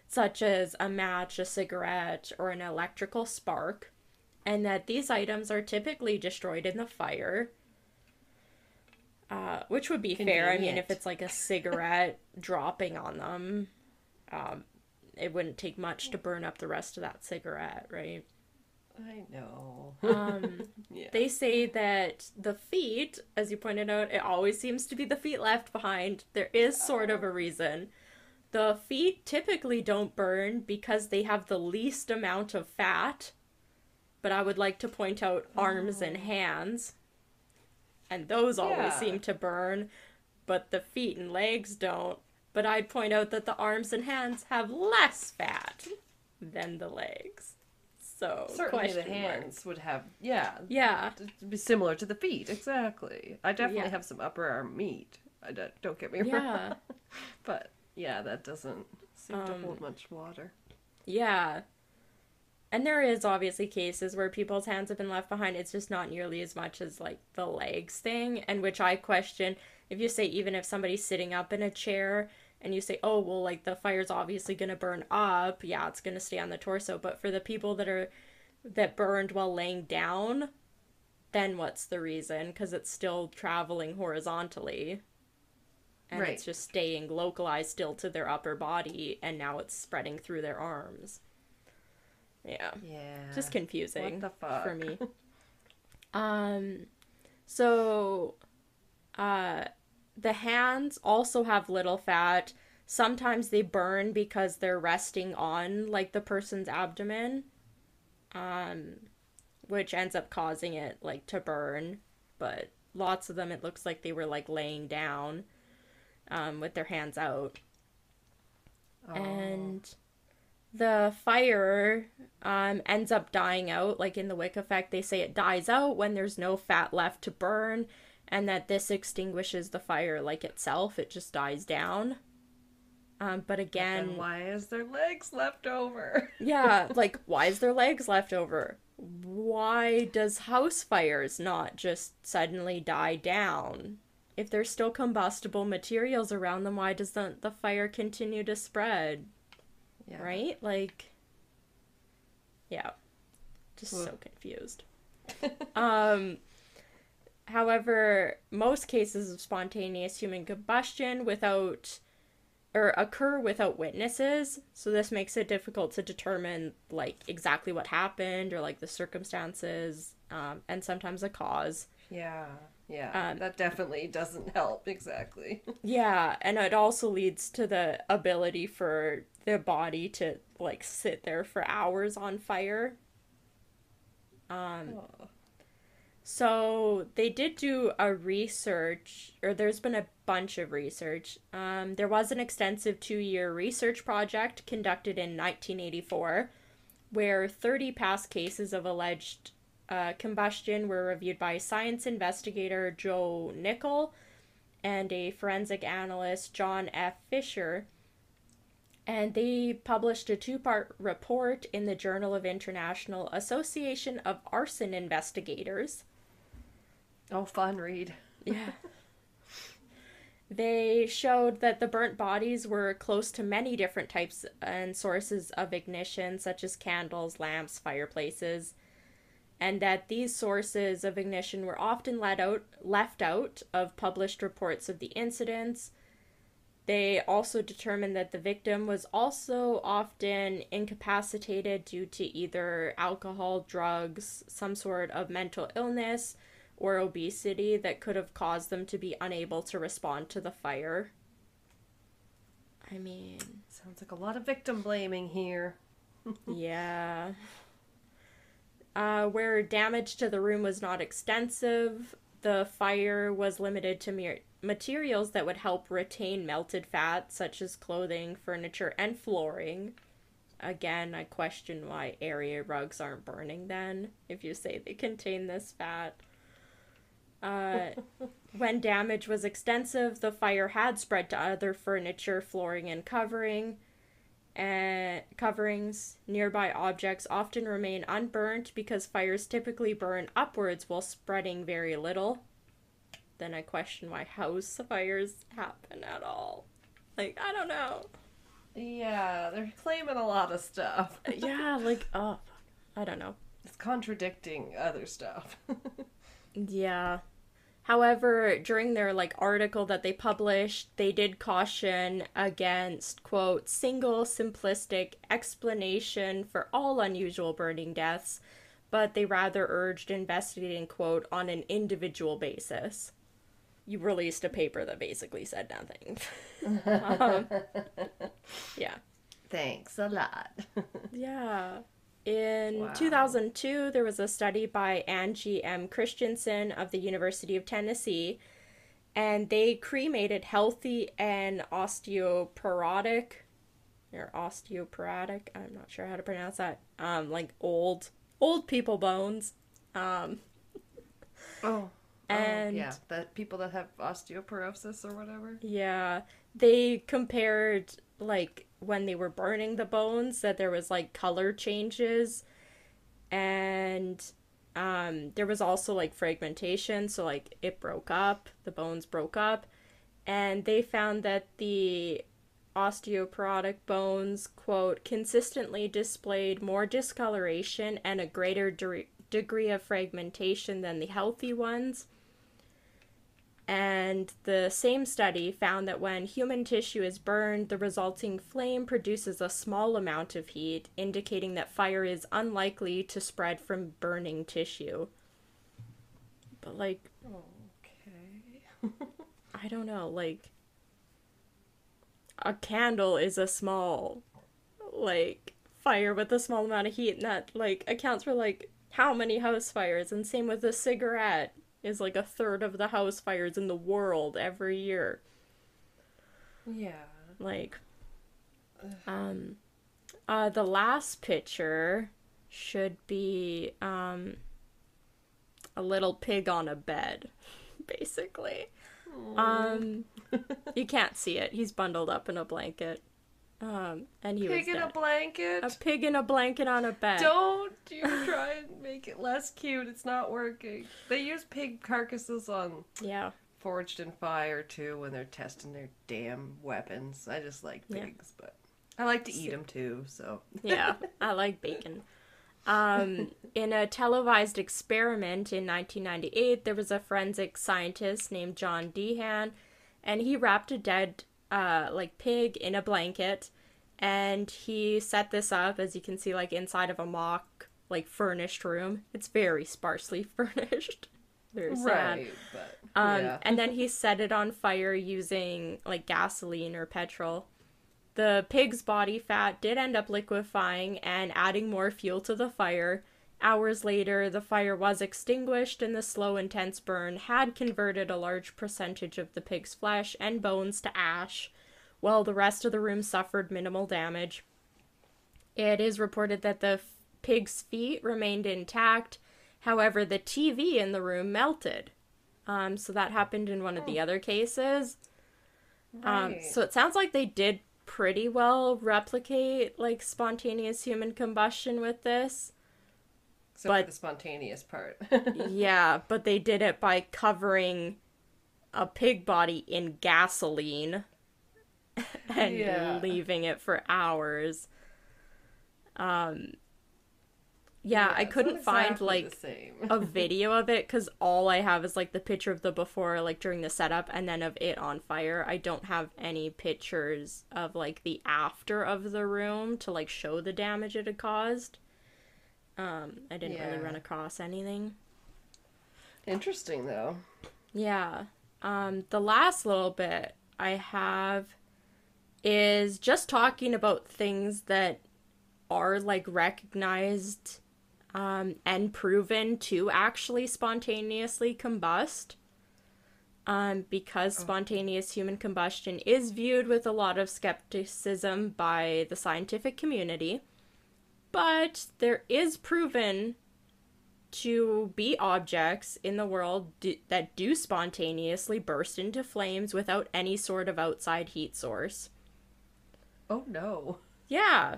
such as a match, a cigarette, or an electrical spark, and that these items are typically destroyed in the fire, which would be fair. I mean, if it's like a cigarette dropping on them, it wouldn't take much to burn up the rest of that cigarette, right? I know. Yeah. They say that the feet, as you pointed out, it always seems to be the feet left behind. There is sort of a reason. The feet typically don't burn because they have the least amount of fat. But I would like to point out arms and hands. And those always seem to burn. But the feet and legs don't. But I'd point out that the arms and hands have less fat than the legs. So certainly the hands would have, it'd be similar to the feet, exactly. I definitely have some upper arm meat. Don't get me wrong. But yeah, that doesn't seem to hold much water. Yeah. And there is obviously cases where people's hands have been left behind. It's just not nearly as much as like the legs thing, and which I question. If you say even if somebody's sitting up in a chair and you say, oh, well, like, the fire's obviously going to burn up, yeah, it's going to stay on the torso. But for the people that burned while laying down, then what's the reason? Because it's still traveling horizontally. And Right. it's just staying localized still to their upper body, and now it's spreading through their arms. Yeah. Yeah. Just confusing What the fuck? for me. So, the hands also have little fat. Sometimes they burn because they're resting on, like, the person's abdomen, which ends up causing it, like, to burn. But lots of them, it looks like they were, like, laying down, with their hands out. Oh. And the fire ends up dying out. Like in the Wick effect, they say it dies out when there's no fat left to burn, and that this extinguishes the fire like itself. It just dies down. But again, then why is there legs left over? yeah, like, why is there legs left over? Why does house fires not just suddenly die down? If there's still combustible materials around them, why doesn't the fire continue to spread? Yeah. Right? Like, yeah. Just so confused. However, most cases of spontaneous human combustion occur without witnesses, so this makes it difficult to determine, like, exactly what happened or, like, the circumstances, and sometimes a cause. Yeah. Yeah, that definitely doesn't help, exactly. Yeah, and it also leads to the ability for the body to, like, sit there for hours on fire. So they did do a research, or there's been a bunch of research. There was an extensive 2-year research project conducted in 1984, where 30 past cases of alleged combustion were reviewed by science investigator Joe Nickel and a forensic analyst John F. Fisher. And they published a 2-part report in the Journal of International Association of Arson Investigators. Oh, fun read. Yeah. They showed that the burnt bodies were close to many different types and sources of ignition, such as candles, lamps, fireplaces, and that these sources of ignition were often left out of published reports of the incidents. They also determined that the victim was also often incapacitated due to either alcohol, drugs, some sort of mental illness, or obesity that could have caused them to be unable to respond to the fire. I mean... Sounds like a lot of victim blaming here. Yeah. Where damage to the room was not extensive, the fire was limited to materials that would help retain melted fat, such as clothing, furniture, and flooring. Again, I question why area rugs aren't burning then, if you say they contain this fat. When damage was extensive, the fire had spread to other furniture, flooring, and coverings. Nearby objects often remain unburnt because fires typically burn upwards while spreading very little. Then I question why house fires happen at all. Like, I don't know. Yeah, they're claiming a lot of stuff. Yeah, like, oh, I don't know. It's contradicting other stuff. Yeah. However, during their, like, article that they published, they did caution against, quote, single simplistic explanation for all unusual burning deaths, but they rather urged investigating, quote, on an individual basis. You released a paper that basically said nothing. Yeah. Thanks a lot. Yeah. In Wow. 2002, there was a study by Angie M. Christensen of the University of Tennessee, and they cremated healthy and osteoporotic, I'm not sure how to pronounce that, like old people bones. And yeah, that people that have osteoporosis or whatever. Yeah, they compared, like, when they were burning the bones, that there was, like, color changes, and there was also, like, fragmentation, so, like, the bones broke up, and they found that the osteoporotic bones, quote, consistently displayed more discoloration and a greater degree of fragmentation than the healthy ones. And the same study found that when human tissue is burned, the resulting flame produces a small amount of heat, indicating that fire is unlikely to spread from burning tissue. But, like... Okay. I don't know, like... A candle is a small, like, fire with a small amount of heat, and that, like, accounts for, like, how many house fires. And same with a cigarette. Is like a third of the house fires in the world every year. Yeah. Like, the last picture should be, a little pig on a bed, basically. You can't see it. He's bundled up in a blanket. And he was Pig in dead. a blanket? A pig in a blanket on a bed. Don't you try and make it less cute. It's not working. They use pig carcasses on Forged in Fire, too, when they're testing their damn weapons. I just like pigs, but I like to eat them, too, so. Yeah, I like bacon. In a televised experiment in 1998, there was a forensic scientist named John Deehan, and he wrapped a dead pig in a blanket, and he set this up, as you can see, like, inside of a mock, like, furnished room. It's very sparsely furnished. Very sad. Right, but, and then he set it on fire using, like, gasoline or petrol. The pig's body fat did end up liquefying and adding more fuel to the fire. Hours later, the fire was extinguished, and the slow, intense burn had converted a large percentage of the pig's flesh and bones to ash, while the rest of the room suffered minimal damage. It is reported that the pig's feet remained intact. However, the TV in the room melted. So that happened in one of the other cases. Right. So it sounds like they did pretty well replicate, like, spontaneous human combustion with this. Except for the spontaneous part. Yeah, but they did it by covering a pig body in gasoline and leaving it for hours. I couldn't find, like, a video of it, because all I have is, like, the picture of the before, like, during the setup, and then of it on fire. I don't have any pictures of, like, the after of the room to, like, show the damage it had caused. I didn't really run across anything. Interesting, though. Yeah. The last little bit I have is just talking about things that are, like, recognized and proven to actually spontaneously combust. Because spontaneous human combustion is viewed with a lot of skepticism by the scientific community. But there is proven to be objects in the world that do spontaneously burst into flames without any sort of outside heat source. Oh, no. Yeah.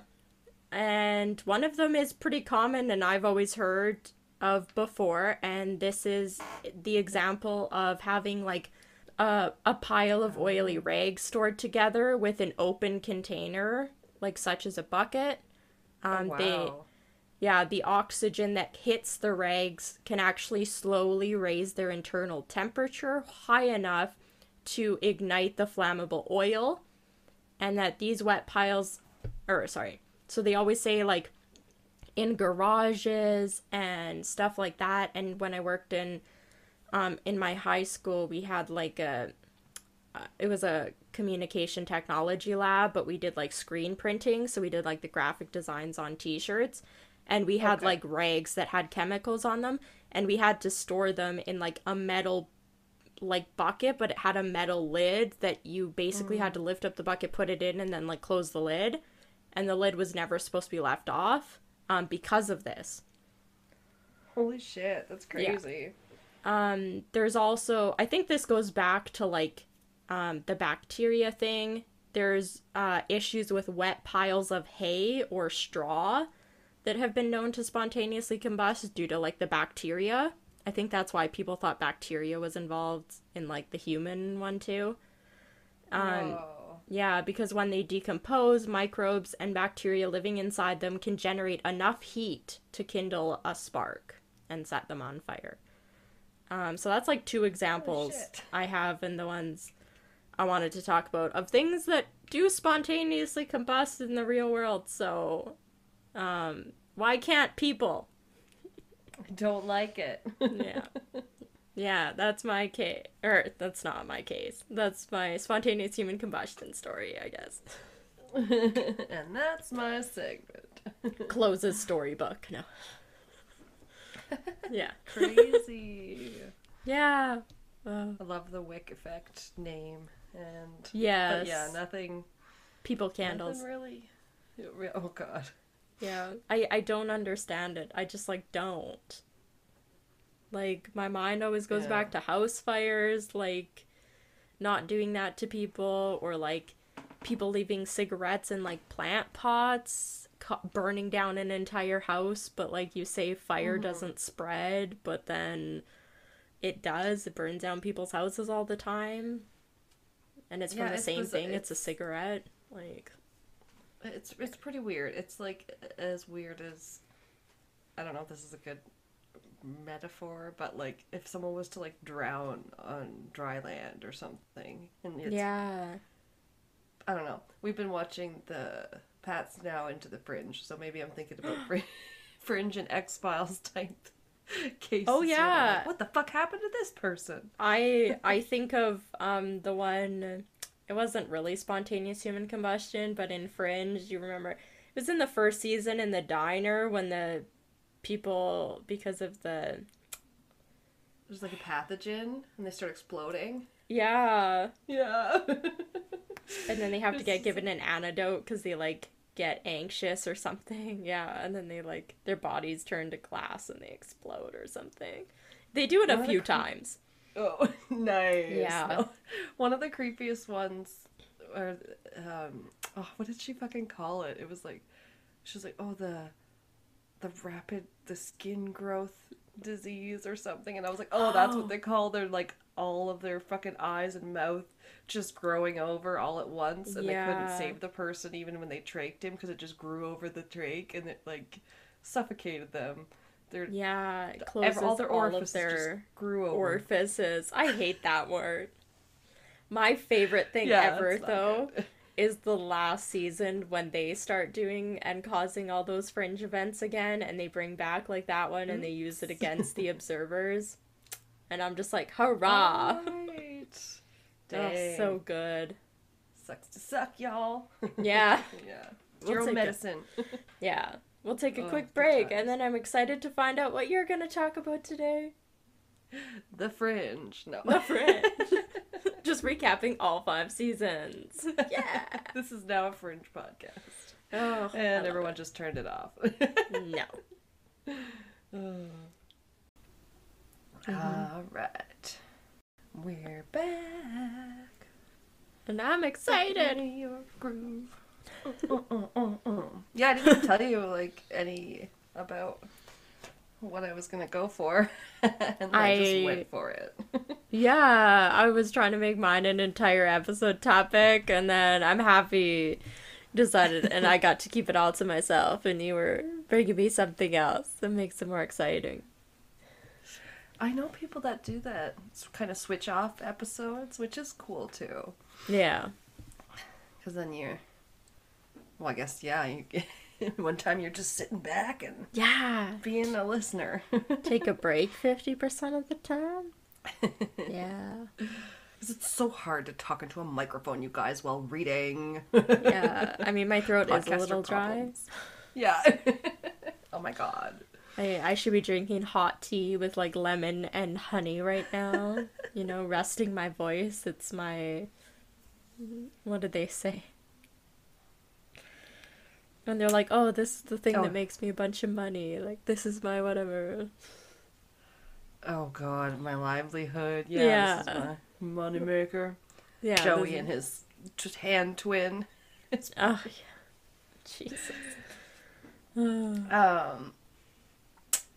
And one of them is pretty common, and I've always heard of before, and this is the example of having, like, a pile of oily rags stored together with an open container, like, such as a bucket. Wow. The oxygen that hits the rags can actually slowly raise their internal temperature high enough to ignite the flammable oil, and that these wet piles, so they always say, like, in garages and stuff like that, and when I worked in my high school, we had, like, it was a communication technology lab, but we did, like, screen printing, so we did, like, the graphic designs on t-shirts, and we had like rags that had chemicals on them, and we had to store them in, like, a metal, like, bucket, but it had a metal lid that you basically had to lift up the bucket, put it in, and then, like, close the lid, and the lid was never supposed to be left off because of this. Holy shit, that's crazy. There's also, I think this goes back to, like, the bacteria thing. There's issues with wet piles of hay or straw that have been known to spontaneously combust due to, like, the bacteria. I think that's why people thought bacteria was involved in, like, the human one too. Yeah, because when they decompose, microbes and bacteria living inside them can generate enough heat to kindle a spark. and set them on fire. So that's like two examples I have in the ones I wanted to talk about of things that do spontaneously combust in the real world. So, why can't people? I don't like it. Yeah. Yeah, that's my case. Or, that's not my case. That's my spontaneous human combustion story, I guess. And that's my segment. Closes storybook. No. Yeah. Crazy. Yeah. I love the wick effect name. And yes. But yeah, nothing. People candles. Nothing really. Oh god. Yeah. I don't understand it. I just like don't. Like my mind always goes back to house fires, like not doing that to people, or like people leaving cigarettes in like plant pots, burning down an entire house, but like you say fire doesn't spread, but then it does. It burns down people's houses all the time. And it's from the same thing. It's a cigarette. Like it's pretty weird. It's like as weird as, I don't know if this is a good metaphor, but like if someone was to like drown on dry land or something, and it's, I don't know. We've been watching the Pat's now into the Fringe, so maybe I'm thinking about Fringe and X-Files type cases. Oh yeah, like, what the fuck happened to this person? I think of the one. It wasn't really spontaneous human combustion, but in Fringe, you remember it was in the first season in the diner when the people, because of there's like a pathogen and they start exploding. Yeah. And then they have to get given an antidote because they like get anxious or something. Yeah, and then they like their bodies turn to glass and they explode or something. They do it a few times. Oh, nice. Yeah. No. One of the creepiest ones, or what did she fucking call it? It was like, she was like, oh, the skin growth disease or something, and I was like, oh, that's what they call their, like, all of their fucking eyes and mouth just growing over all at once, and they couldn't save the person even when they trached him because it just grew over the trach and it like suffocated them. It closes all their orifices. I hate that word. My favorite thing ever though is the last season when they start doing and causing all those Fringe events again, and they bring back like that one and they use it against the observers, and I'm just like, hurrah. Right. Oh, so good. Sucks to suck, y'all. Yeah. It's your own medicine. We'll take a quick break, and then I'm excited to find out what you're going to talk about today. The Fringe. No. The Fringe. Just recapping all 5 seasons. Yeah. This is now a Fringe podcast. Oh, and everyone just turned it off. No. All right. We're back. And I'm excited. Your groove. Yeah, I didn't even tell you like any about what I was gonna go for, and I just went for it. Yeah, I was trying to make mine an entire episode topic, and then I'm happy decided, and I got to keep it all to myself, and you were bringing me something else that makes it more exciting. I know people that do that, kind of switch off episodes, which is cool too. Yeah. Because then well, I guess, one time you're just sitting back and being a listener. Take a break 50% of the time. Yeah. Because it's so hard to talk into a microphone, you guys, while reading. Yeah. I mean, my throat is a little dry. Yeah. Oh my god. I should be drinking hot tea with like lemon and honey right now. You know, resting my voice. It's my... What did they say? And they're like, oh, this is the thing that makes me a bunch of money. Like, this is my whatever. Oh, God. My livelihood. Yeah. This is my money maker. Yeah. Joey and his hand twin. Oh, yeah. Jesus.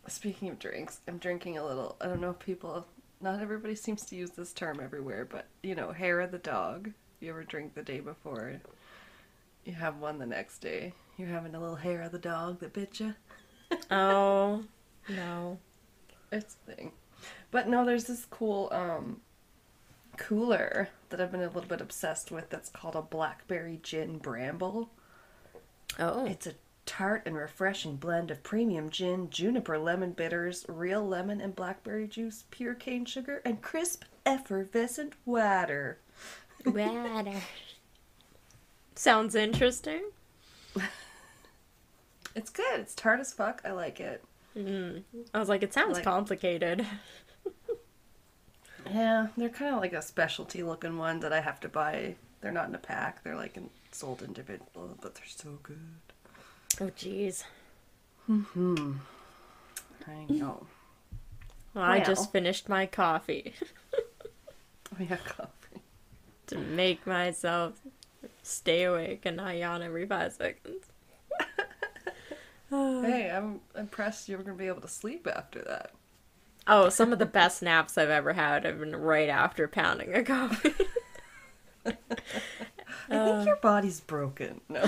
Speaking of drinks, I'm drinking a little, I don't know if people, not everybody seems to use this term everywhere, but, you know, hair of the dog. You ever drink the day before? You have one the next day. You're having a little hair of the dog that bit you. Oh, no. It's a thing. But no, there's this cool cooler that I've been a little bit obsessed with that's called a blackberry gin bramble. Oh. It's a tart and refreshing blend of premium gin, juniper lemon bitters, real lemon and blackberry juice, pure cane sugar, and crisp, effervescent water. Water. Sounds interesting. It's good. It's tart as fuck. I like it. I was like, it sounds Like- complicated. Yeah, they're kind of like a specialty looking one that I have to buy. They're not in a pack. They're like sold individual, but they're so good. Oh, jeez. I know. Well, I Well. just finished my coffee We have coffee. to make myself stay awake and not yawn every 5 seconds. Hey, I'm impressed you were going to be able to sleep after that. Oh, some of the best naps I've ever had have been right after pounding a coffee. I think your body's broken. No.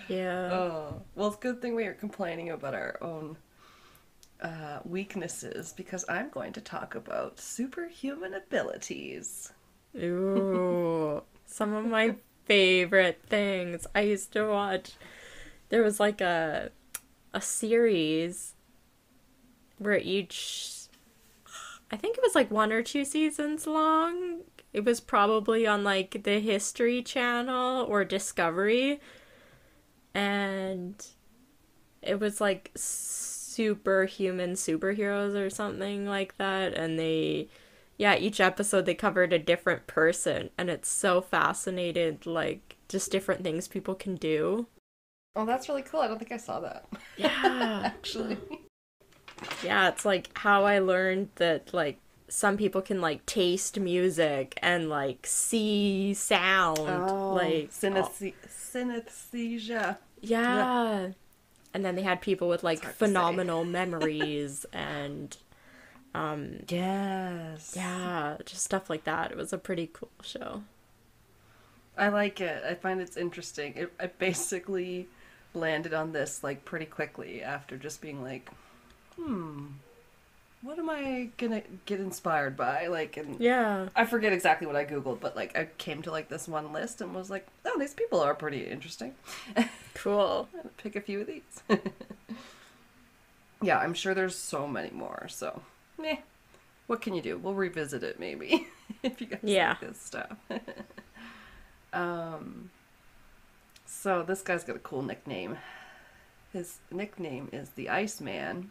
Yeah. Oh, well, it's a good thing we are complaining about our own weaknesses because I'm going to talk about superhuman abilities. Ooh, some of my favorite things. I used to watch. There was like a series where I think it was like 1 or 2 seasons long. It was probably on like the History Channel or Discovery. And it was like superhuman superheroes or something like that. And each episode they covered a different person. And it's so fascinating, like just different things people can do. Oh, that's really cool. I don't think I saw that. Yeah. Actually. Yeah, it's like how I learned that like some people can like taste music and like see sound. Like synesthesia. yeah. And then they had people with like hard to phenomenal memories and Yes. yeah, just stuff like that. It was a pretty cool show. I like it. I find it's interesting. I basically landed on this like pretty quickly after just being like, what am I gonna get inspired by? Like, and Yeah. I forget exactly what I Googled, but like I came to like this one list and was like, oh, these people are pretty interesting. Cool. I'll pick a few of these. Yeah, I'm sure there's so many more. So, what can you do? We'll revisit it maybe if you guys like this stuff. So this guy's got a cool nickname. His nickname is the Iceman,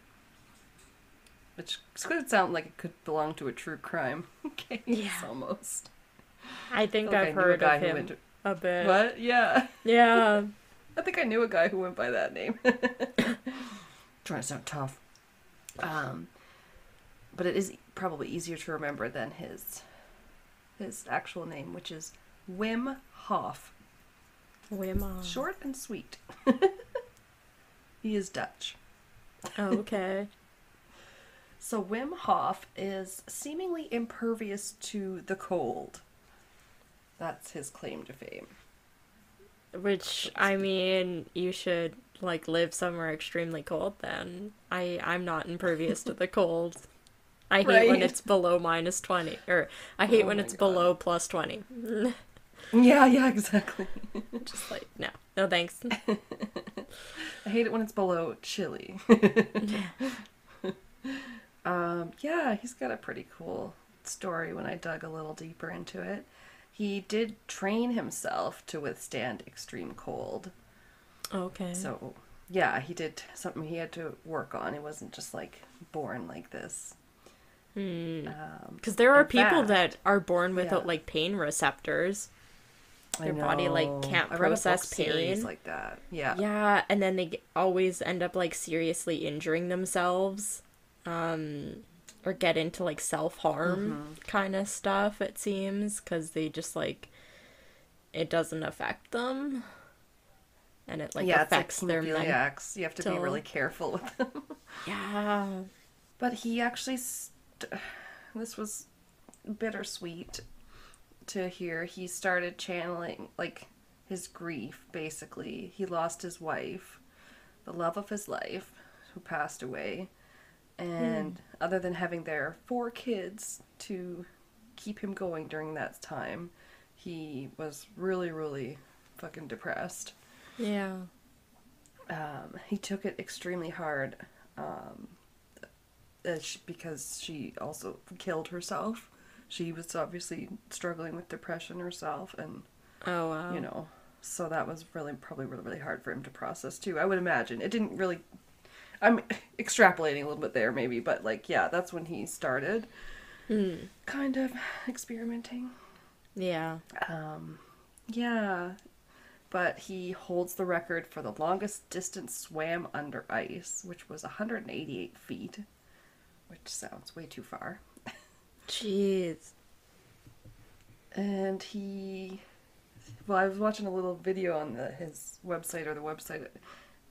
which could sound like it could belong to a true crime case almost. I think Like I've heard of him a bit. What? Yeah. Yeah. I think I knew a guy who went by that name. Trying to sound tough. But it is probably easier to remember than his actual name, which is Wim Hof. Wim Hof. Short and sweet. He is Dutch. Oh, okay. So Wim Hof is seemingly impervious to the cold. That's his claim to fame. Which, I mean, you should, like, live somewhere extremely cold then. I'm not impervious to the cold. I hate when it's below -20. Or, I hate when it's below +20. Yeah, exactly. Just like, no. No thanks. I hate it when it's below chilly. Yeah, he's got a pretty cool story when I dug a little deeper into it. He did train himself to withstand extreme cold. Okay. So, yeah, he did something he had to work on. He wasn't just, like, born like this. Because there are people that are born without, like, pain receptors. Their body, like, can't process pain. Like that. Yeah. Yeah, and then they always end up, like, seriously injuring themselves. Or get into, like, self-harm kind of stuff, it seems. Because they just, like, it doesn't affect them. And it, like, affects their hemophiliacs. You have to be really careful with them. Yeah. But he actually... this was bittersweet to hear. He started channeling, like, his grief, basically. He lost his wife, the love of his life, who passed away. And other than having their 4 kids to keep him going during that time, he was really, really fucking depressed. Yeah. He took it extremely hard because she also killed herself. She was obviously struggling with depression herself, and Oh, wow. you know, so that was probably really, really hard for him to process too. I would imagine it didn't really. I'm extrapolating a little bit there, maybe, but like, yeah, that's when he started kind of experimenting. Yeah. Yeah, but he holds the record for the longest distance swam under ice, which was 188 feet, which sounds way too far. Jeez. And well, I was watching a little video on his website, or the website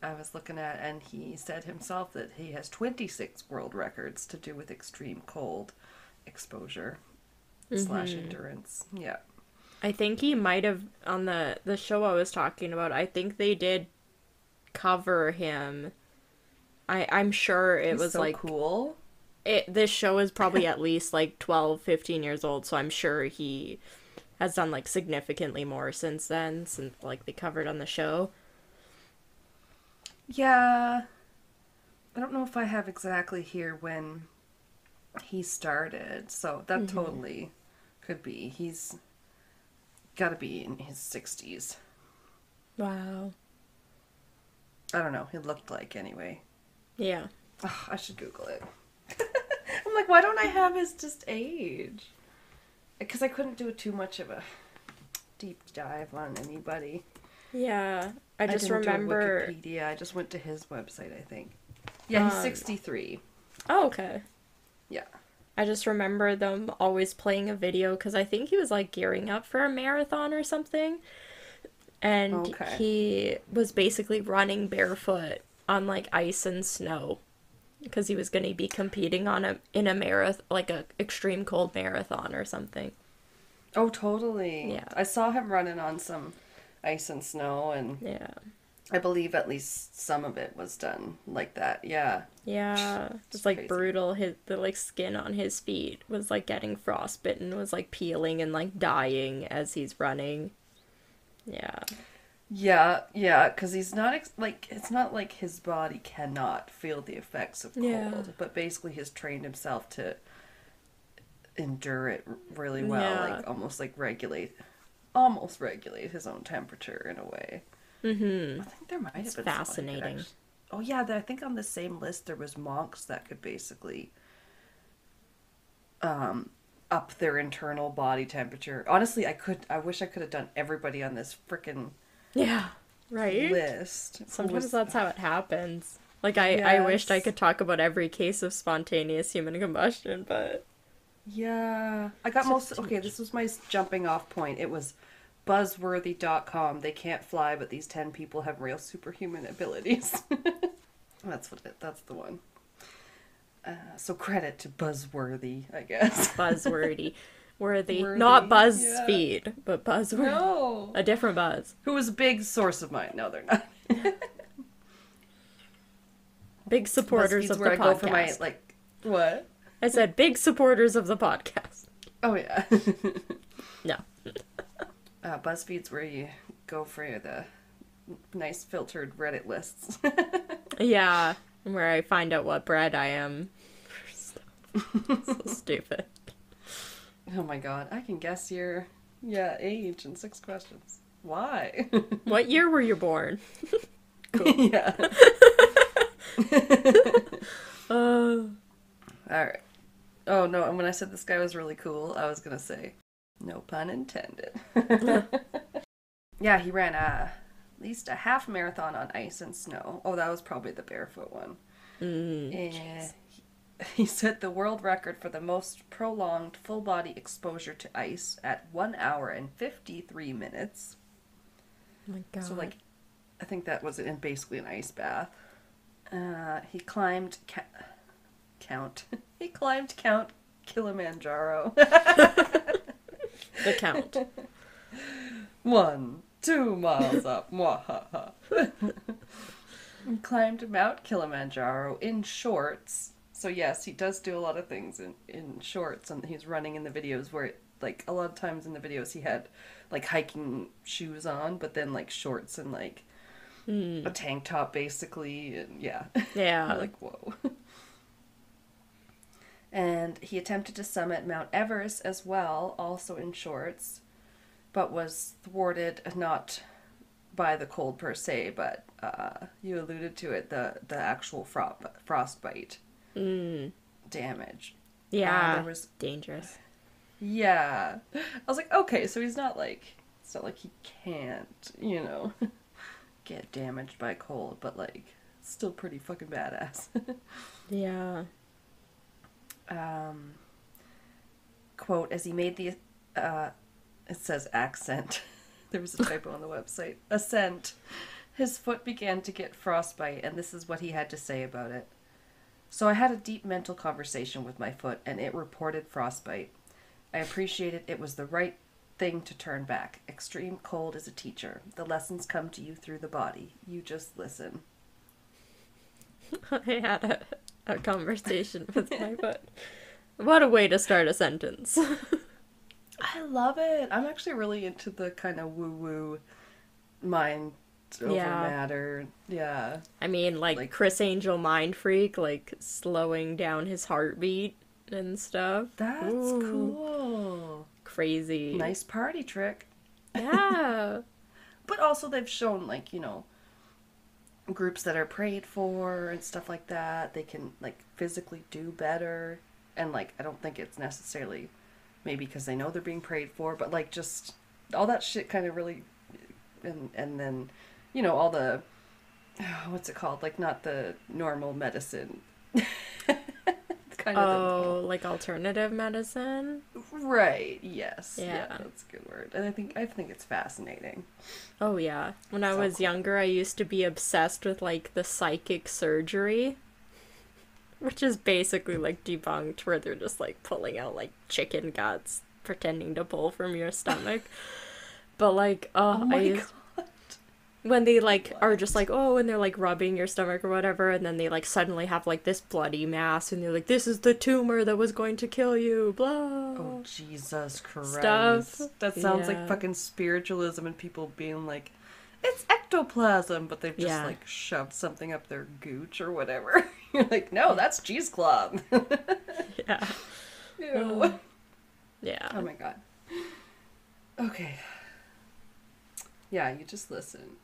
I was looking at, and he said himself that he has 26 world records to do with extreme cold exposure / endurance. Yeah. I think he might have, on the show I was talking about, I think they did cover him. I'm sure it He's was so like cool. This show is probably at least like 12, 15 years old, so I'm sure he has done like significantly more since then, since like they covered on the show. Yeah. I don't know if I have exactly here when he started, so that totally could be. He's got to be in his 60s. Wow. I don't know. He looked like, anyway. Yeah. Oh, I should Google it. I'm like, why don't I have his just age? Because I couldn't do too much of a deep dive on anybody. Yeah. I just didn't remember. do Wikipedia. I just went to his website, I think. Yeah, he's 63. Oh, okay. Yeah. I just remember them always playing a video because I think he was like gearing up for a marathon or something. And he was basically running barefoot on like ice and snow because he was going to be competing in a marathon, like a extreme cold marathon or something. Oh, totally. Yeah. I saw him running on some ice and snow, and yeah, I believe at least some of it was done like that. Yeah. Yeah. It's like crazy. Brutal. The like skin on his feet was like getting frostbitten, was like peeling and like dying as he's running. Yeah. Yeah, because he's not, it's not like his body cannot feel the effects of cold, but basically he's trained himself to endure it really well, like almost regulate his own temperature in a way. I think there might have been fascinating. Oh yeah, I think on the same list there was monks that could basically up their internal body temperature. Honestly, I wish I could have done everybody on this frickin' list. Sometimes that's how it happens. Like I wished I could talk about every case of spontaneous human combustion, but yeah, I got this was my jumping off point. It was buzzworthy.com. They can't fly, but these 10 people have real superhuman abilities. That's the one. So credit to Buzzworthy, I guess. Buzzworthy. Worthy. Not BuzzFeed, but Buzzworthy. No. A different Buzz. Who was a big source of mine. No, they're not. Big supporters of the podcast. I go for my, what? I said big supporters of the podcast. Oh, yeah. No. BuzzFeed's where you go for the nice filtered Reddit lists. Yeah, where I find out what bread I am. So stupid. Oh my god, I can guess your age in 6 questions. Why? What year were you born? Cool. Yeah. Alright. Oh no, and when I said this guy was really cool, I was gonna say, no pun intended. Yeah, he ran at least a half marathon on ice and snow. Oh, that was probably the barefoot one. And he set the world record for the most prolonged full body exposure to ice at 1 hour and 53 minutes. Oh my god. So I think that was basically an ice bath. He climbed he climbed Count Kilimanjaro. The count. 1, 2 miles up. He climbed Mount Kilimanjaro in shorts So yes, he does do a lot of things in shorts, and he's running in the videos where like a lot of times in the videos he had like hiking shoes on, but then like shorts and like a tank top basically, and yeah. You're Yeah. like, whoa. And he attempted to summit Mount Everest as well, also in shorts, but was thwarted not by the cold per se, but you alluded to it, the actual frostbite Mm. damage. There Yeah. was, Dangerous. yeah. I was like, okay, so he's not like, it's not like he can't, get damaged by cold, but like, still pretty fucking badass. Yeah. um, Quote, as he made the, it says accent. There was a typo on the website. Ascent. His foot began to get frostbite, and this is what he had to say about it. So I had a deep mental conversation with my foot, and it reported frostbite. I appreciated it was the right thing to turn back. Extreme cold is a teacher. The lessons come to you through the body. You just listen. I had a conversation with my foot. What a way to start a sentence. I love it. I'm actually really into the kind of woo-woo mind over matter. Yeah. I mean, like Chris Angel Mind Freak, like slowing down his heartbeat and stuff. That's cool. Crazy. Nice party trick. Yeah. But also they've shown like, groups that are prayed for and stuff like that, they can like physically do better. And like I don't think it's necessarily maybe because they know they're being prayed for, but like just all that shit kind of really and then all the what's it called, like not the normal medicine. Kind of like alternative medicine, right? Yes. Yeah, that's a good word. And I think it's fascinating. Oh yeah, when I was younger I used to be obsessed with like the psychic surgery, which is basically like debunked, where they're just like pulling out like chicken guts pretending to pull from your stomach. But like oh my God. When they like are just like, oh, and they're like rubbing your stomach or whatever, and then they like suddenly have like this bloody mass, and they're like, this is the tumor that was going to kill you, blah. Oh Jesus Christ. Stuff. That sounds like fucking spiritualism and people being like, it's ectoplasm, but they've just like shoved something up their gooch or whatever. You're like, no, that's cheesecloth. Yeah. Ew. Yeah. Oh my God. Okay. Yeah, you just listen.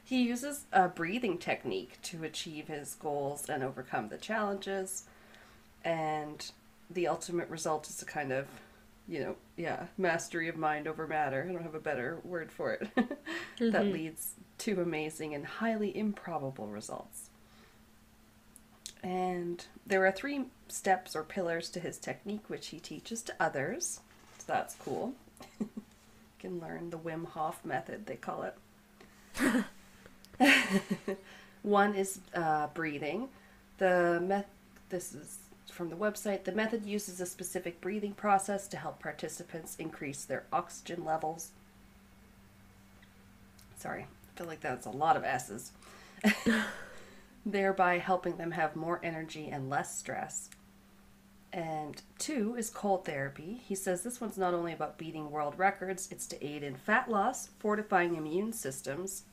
He uses a breathing technique to achieve his goals and overcome the challenges. And the ultimate result is a kind of, mastery of mind over matter. I don't have a better word for it. That leads to amazing and highly improbable results. And there are 3 steps or pillars to his technique, which he teaches to others. So that's cool. Can learn the Wim Hof method, they call it. One is breathing. This is from the website. The method uses a specific breathing process to help participants increase their oxygen levels. Sorry, I feel like that's a lot of S's. Thereby helping them have more energy and less stress. And 2 is cold therapy. He says this one's not only about beating world records, it's to aid in fat loss, fortifying immune systems,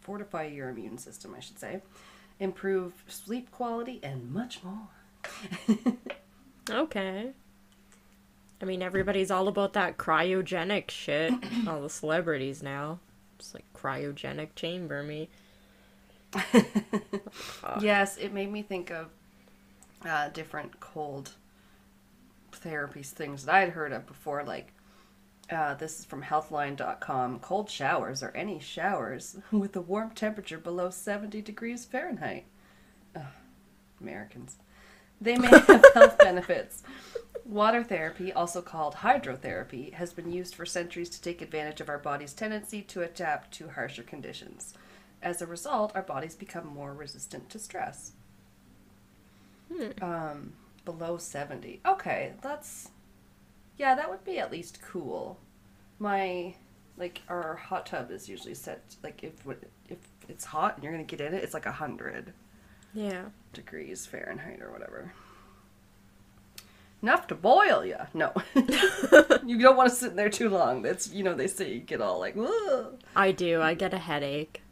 fortify your immune system, I should say, improve sleep quality, and much more. Okay. I mean, everybody's all about that cryogenic shit. All the celebrities now. It's like cryogenic chamber me. Yes, it made me think of different cold therapies, things that I'd heard of before, like this is from healthline.com. Cold showers or any showers with a warm temperature below 70 degrees Fahrenheit. Ugh, Americans. They may have health benefits. Water therapy, also called hydrotherapy, has been used for centuries to take advantage of our body's tendency to adapt to harsher conditions. As a result, our bodies become more resistant to stress. Below 70. Okay, that would be at least cool. Our hot tub is usually set, like, if it's hot and you're gonna get in it, it's like 100. Yeah. degrees Fahrenheit or whatever. Enough to boil you. No. You don't want to sit in there too long. That's, they say you get all like, whoa. I do. I get a headache.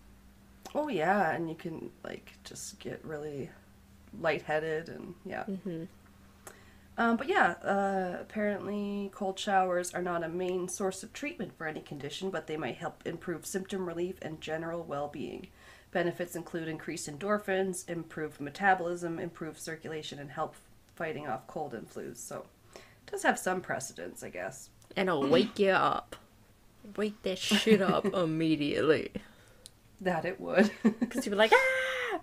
Oh, yeah. And you can, like, just get really lightheaded and, yeah. Mm-hmm. But yeah, apparently cold showers are not a main source of treatment for any condition, but they might help improve symptom relief and general well-being. Benefits include increased endorphins, improved metabolism, improved circulation, and help fighting off cold and flus. So it does have some precedence, I guess. And it'll wake you up. Wake that shit up immediately. That it would. Because you'd be like, ah!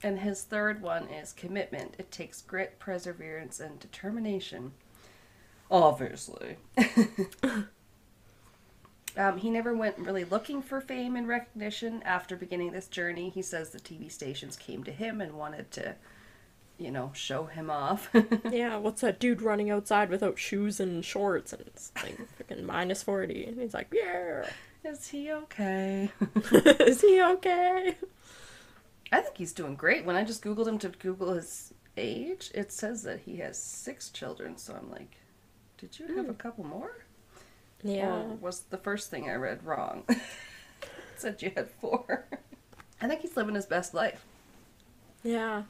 And his third one is commitment. It takes grit, perseverance, and determination. Obviously. He never went really looking for fame and recognition after beginning this journey. He says the TV stations came to him and wanted to, show him off. Yeah, what's that dude running outside without shoes and shorts and it's like freaking minus 40? And he's like, yeah. Is he okay? Is he okay? I think he's doing great. When I just Googled him to Google his age, it says that he has 6 children. So I'm like, did you have a couple more? Yeah. Or was the first thing I read wrong? It said you had 4. I think he's living his best life. Yeah.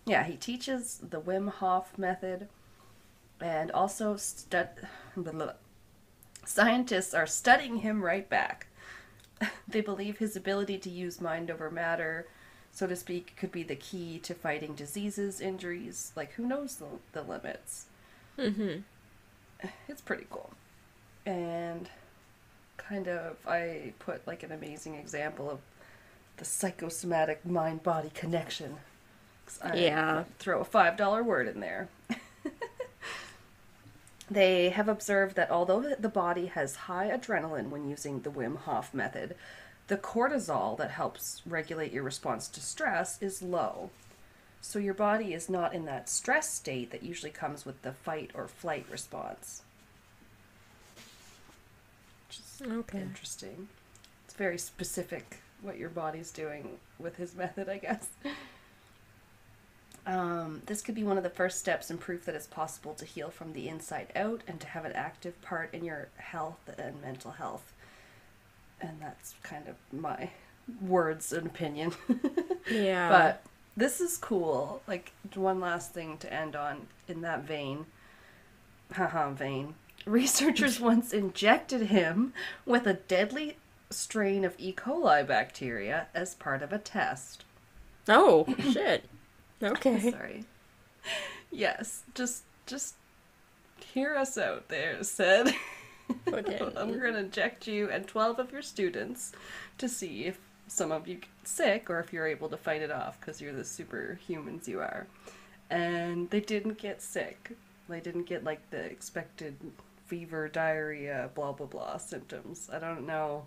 Yeah, he teaches the Wim Hof method and also scientists are studying him right back. They believe his ability to use mind over matter, so to speak, could be the key to fighting diseases, injuries. Like, who knows the limits? Mm-hmm. It's pretty cool. And I put like an amazing example of the psychosomatic mind-body connection. Yeah. Throw a $5 word in there. They have observed that although the body has high adrenaline when using the Wim Hof method, the cortisol that helps regulate your response to stress is low. So your body is not in that stress state that usually comes with the fight or flight response. Which is interesting. It's very specific what your body's doing with his method, I guess. This could be one of the first steps in proof that it's possible to heal from the inside out and to have an active part in your health and mental health. And that's kind of my words and opinion. Yeah. But this is cool. Like, one last thing to end on in that vein. Vein. Researchers once injected him with a deadly strain of E. coli bacteria as part of a test. Oh, shit. Okay. Sorry. Yes, just hear us out there, said. Okay. I'm going to inject you and 12 of your students to see if some of you get sick or if you're able to fight it off because you're the superhumans you are. And they didn't get sick. They didn't get like the expected fever, diarrhea, blah, blah, blah symptoms. I don't know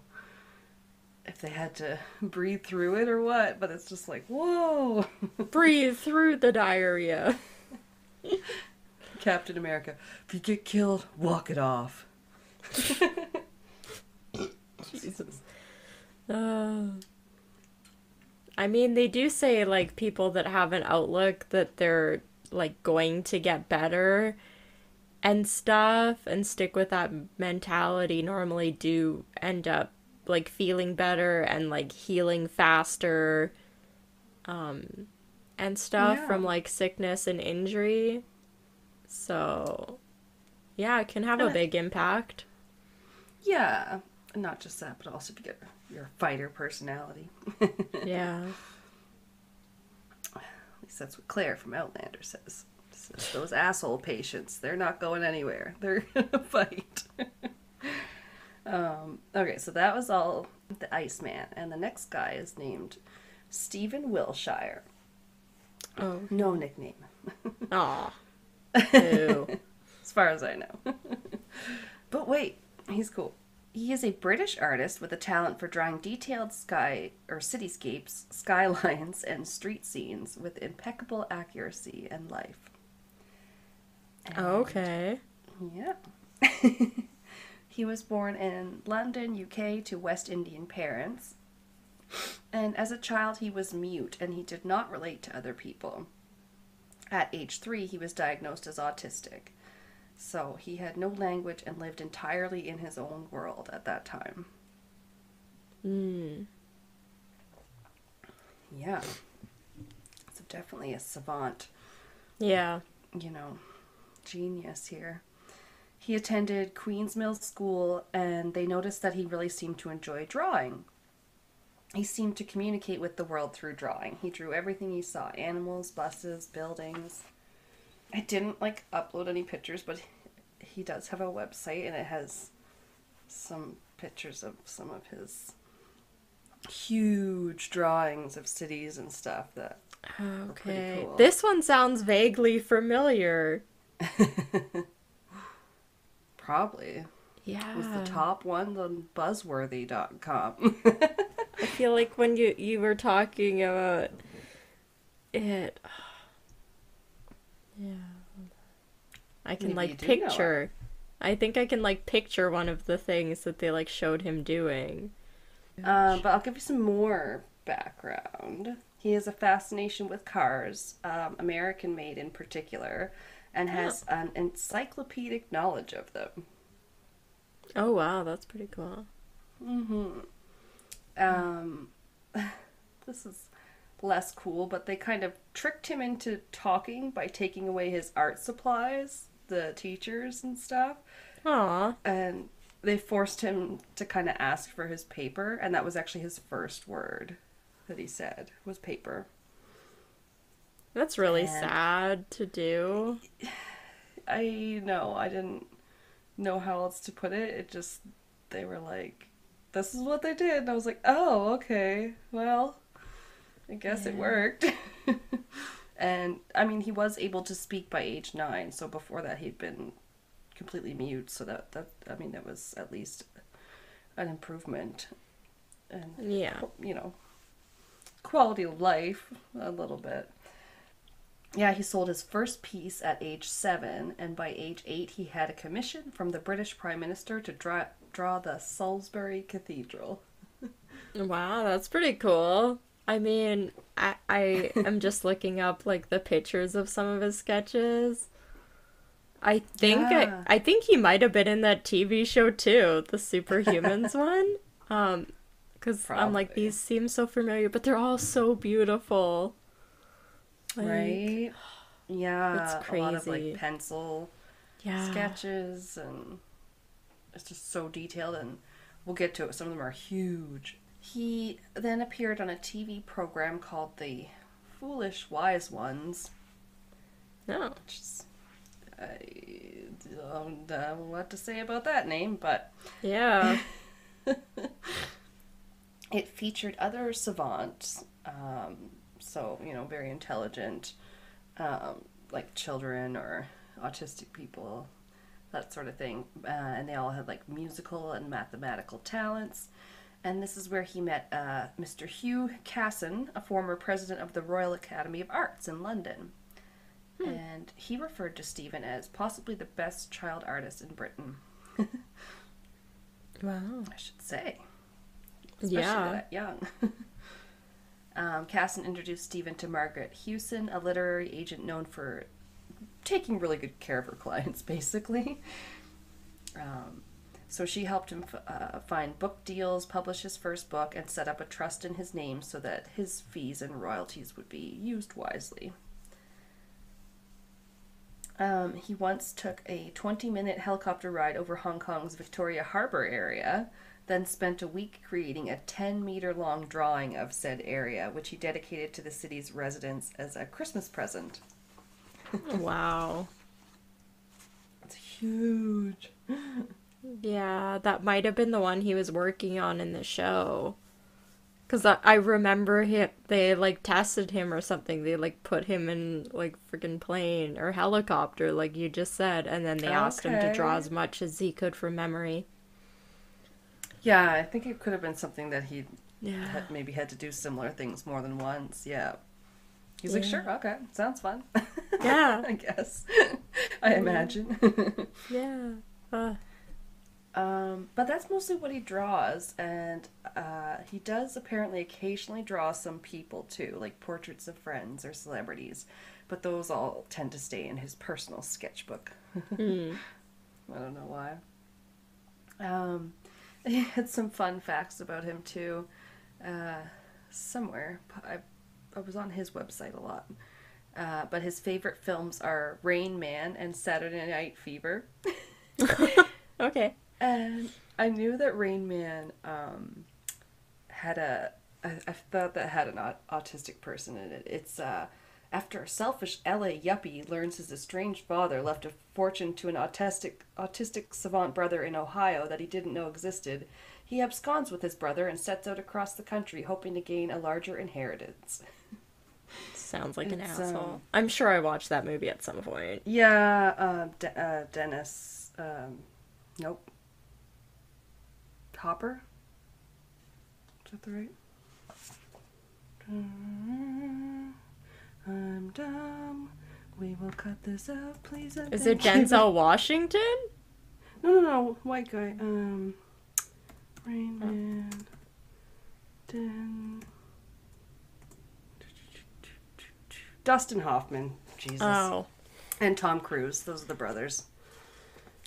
if they had to breathe through it or what, but it's just like, whoa. Breathe through the diarrhea. Captain America, if you get killed, walk it off. Jesus. I mean, they do say, like, people that have an outlook that they're, like, going to get better and stuff and stick with that mentality normally do end up, like, feeling better and, like, healing faster and stuff from, like, sickness and injury. So, yeah, it can have a big impact. Yeah, not just that, but also to get your fighter personality. Yeah. At least that's what Claire from Outlander says. Those asshole patients, they're not going anywhere. They're gonna fight. Okay, so that was all the Iceman, and the next guy is named Stephen Wilshire. Oh. No nickname. Aw. Ew. As far as I know. But wait, he's cool. He is a British artist with a talent for drawing detailed sky or cityscapes, skylines, and street scenes with impeccable accuracy and life. And Okay. yeah. He was born in London, UK, to West Indian parents. And as a child, he was mute and he did not relate to other people. At age 3, he was diagnosed as autistic. So he had no language and lived entirely in his own world at that time. Yeah. So definitely a savant. Yeah. Genius here. He attended Queen's Mill School and they noticed that he really seemed to enjoy drawing. He seemed to communicate with the world through drawing. He drew everything he saw, animals, buses, buildings. I didn't upload any pictures, but he does have a website and it has some pictures of some of his huge drawings of cities and stuff that are pretty cool. This one sounds vaguely familiar. Probably. Yeah. It was the top one on buzzworthy.com. I feel like when you were talking about it, yeah, I can picture. I think I can picture one of the things that they showed him doing. But I'll give you some more background. He has a fascination with cars, American made in particular, and has an encyclopedic knowledge of them. Oh wow, that's pretty cool. This is less cool, but they kind of tricked him into talking by taking away his art supplies, the teachers and stuff. Aww. And they forced him to kind of ask for his paper, and that was actually his first word that he said, was paper. That's really sad to do. I know, I didn't know how else to put it. It just, they were like, this is what they did. And I was like, oh, okay, well, I guess it worked. And, I mean, he was able to speak by age 9, so before that he'd been completely mute, so that was at least an improvement. And, quality of life, a little bit. Yeah, he sold his first piece at age 7, and by age 8 he had a commission from the British Prime Minister to draw the Salisbury Cathedral. Wow, that's pretty cool. I mean, I am just looking up the pictures of some of his sketches. I think he might have been in that TV show too, the Superhumans one. Because I'm these seem so familiar, but they're all so beautiful. Right? Yeah. It's crazy. A lot of pencil sketches, and it's just so detailed, and we'll get to it. Some of them are huge. He then appeared on a TV program called The Foolish Wise Ones. No. Which is, I don't know what to say about that name, but... Yeah. It featured other savants, so, very intelligent, like children or autistic people, that sort of thing. And they all had musical and mathematical talents. And this is where he met Mr. Hugh Casson, a former president of the Royal Academy of Arts in London. And he referred to Stephen as possibly the best child artist in Britain. Wow. I should say. Especially that young. Casson introduced Stephen to Margaret Hewson, a literary agent known for taking really good care of her clients, basically. So she helped him find book deals, publish his first book, and set up a trust in his name so that his fees and royalties would be used wisely. He once took a 20-minute helicopter ride over Hong Kong's Victoria Harbour area, then spent a week creating a 10-meter-long drawing of said area, which he dedicated to the city's residents as a Christmas present. Wow. It's huge. Yeah, that might have been the one he was working on in the show. Because I remember they tested him or something. They put him in freaking plane or helicopter like you just said, and then they asked him to draw as much as he could from memory. Yeah, I think it could have been something that he maybe had to do similar things more than once. Yeah. He's like, sure, okay, sounds fun. Yeah. I guess. I imagine. Yeah. But that's mostly what he draws, and he does apparently occasionally draw some people too, like portraits of friends or celebrities, but those all tend to stay in his personal sketchbook. Hmm. I don't know why. He had some fun facts about him too. Somewhere, I was on his website a lot. But his favorite films are Rain Man and Saturday Night Fever. Okay. And I knew that Rain Man had I thought that had an autistic person in it. It's after a selfish LA yuppie learns his estranged father left a fortune to an autistic savant brother in Ohio that he didn't know existed. He absconds with his brother and sets out across the country, hoping to gain a larger inheritance. Sounds like an It's asshole. I'm sure I watched that movie at some point. yeah, Dennis. Nope. Hopper. Is that the right? I'm dumb. We will cut this out, please. Is it Denzel Washington? No. White guy. Rain Man. Dustin Hoffman. Jesus. Oh. And Tom Cruise. Those are the brothers.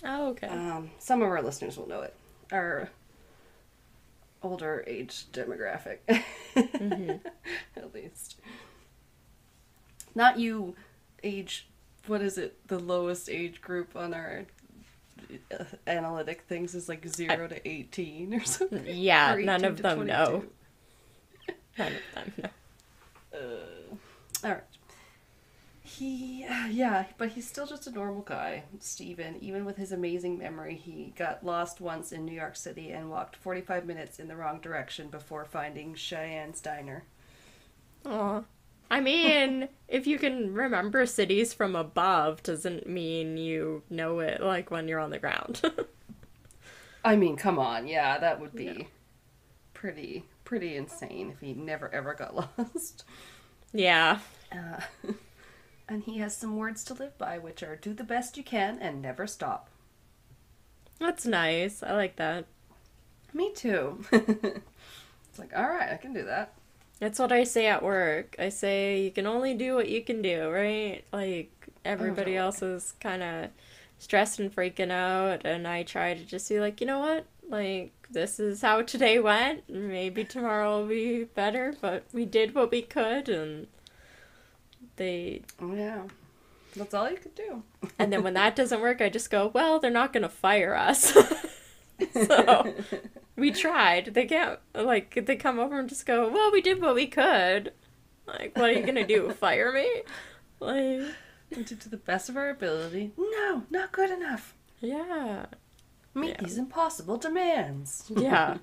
Oh, okay. Some of our listeners will know it. Our older age demographic. Mm-hmm. At least. Not you age, what is it? The lowest age group on our analytic things is like 0 to 18 or something. Yeah, or none 18 of to them 22. know. None of them know. All right. But he's still just a normal guy, Steven. Even with his amazing memory, he got lost once in New York City and walked 45 minutes in the wrong direction before finding Cheyenne's Diner. Aw. I mean, if you can remember cities from above, doesn't mean you know it, like, when you're on the ground. I mean, come on. Yeah, that would be pretty insane if he never ever got lost. Yeah. And he has some words to live by, which are do the best you can and never stop. That's nice. I like that. Me too. It's like, all right, I can do that. That's what I say at work. I say you can only do what you can do, right? Like, everybody totally. else is kind of stressed and freaking out, and I try to just be like, you know what? Like, this is how today went. Maybe tomorrow will be better, but we did what we could, and they... Yeah. That's all you could do. And then when that doesn't work, I just go, well, they're not gonna fire us. So, we tried. They can't, like, they come over and just go, well, we did what we could. Like, what are you gonna do? Fire me? Like... We did to the best of our ability. No, not good enough. Yeah. Meet these impossible demands. Yeah.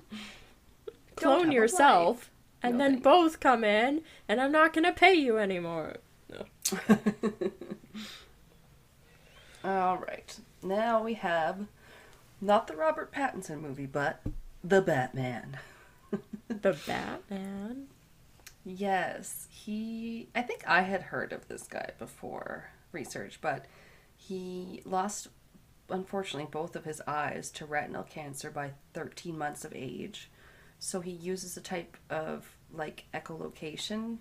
Clone yourself, and then both come in, and I'm not gonna pay you anymore. No. All right. Now we have not the Robert Pattinson movie, but The Batman. The Batman? Yes. I think I had heard of this guy before research, but he lost, unfortunately, both of his eyes to retinal cancer by 13 months of age. So he uses a type of, like, echolocation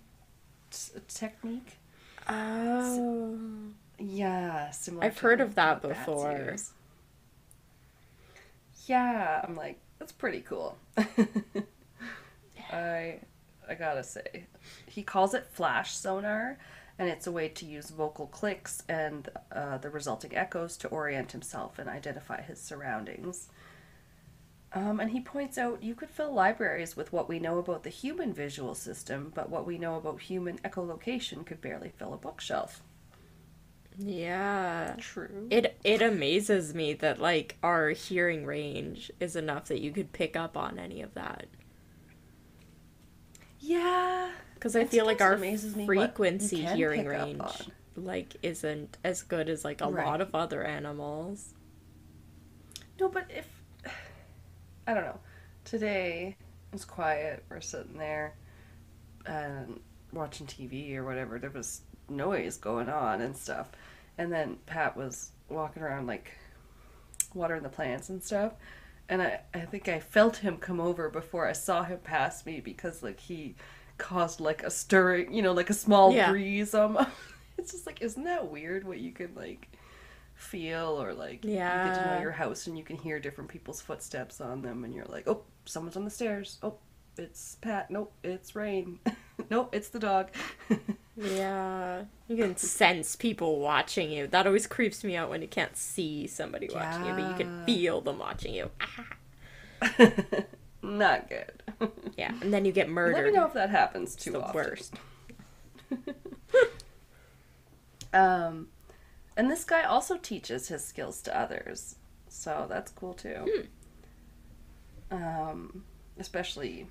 technique. Oh. Yeah, similar. I've heard of that before. Yeah, I'm like, that's pretty cool. I gotta say, he calls it flash sonar, and it's a way to use vocal clicks and the resulting echoes to orient himself and identify his surroundings. And he points out you could fill libraries with what we know about the human visual system, but what we know about human echolocation could barely fill a bookshelf. Yeah. True. It amazes me that, like, our hearing range is enough that you could pick up on any of that. Yeah. Because I feel like our frequency you can hearing pick up range, on. like, isn't as good as, like, a lot of other animals. No, but if... I don't know. Today, it's quiet. We're sitting there and watching TV or whatever. There was noise going on and stuff. And then Pat was walking around, like, watering the plants and stuff. And I think I felt him come over before I saw him pass me because like he caused like a stirring, like a small Yeah. breeze. It's just like, isn't that weird what you can like feel, or like you get to know Yeah. your house and you can hear different people's footsteps on them and you're like, oh, someone's on the stairs. Oh, it's Pat. Nope, it's Rain. Nope, it's the dog. Yeah. You can sense people watching you. That always creeps me out when you can't see somebody watching you, but you can Yeah. feel them watching you. Ah. Not good. Yeah, and then you get Let me murdered. know if that happens It's too the often. worst. Um, and this guy also teaches his skills to others, so that's cool too. Especially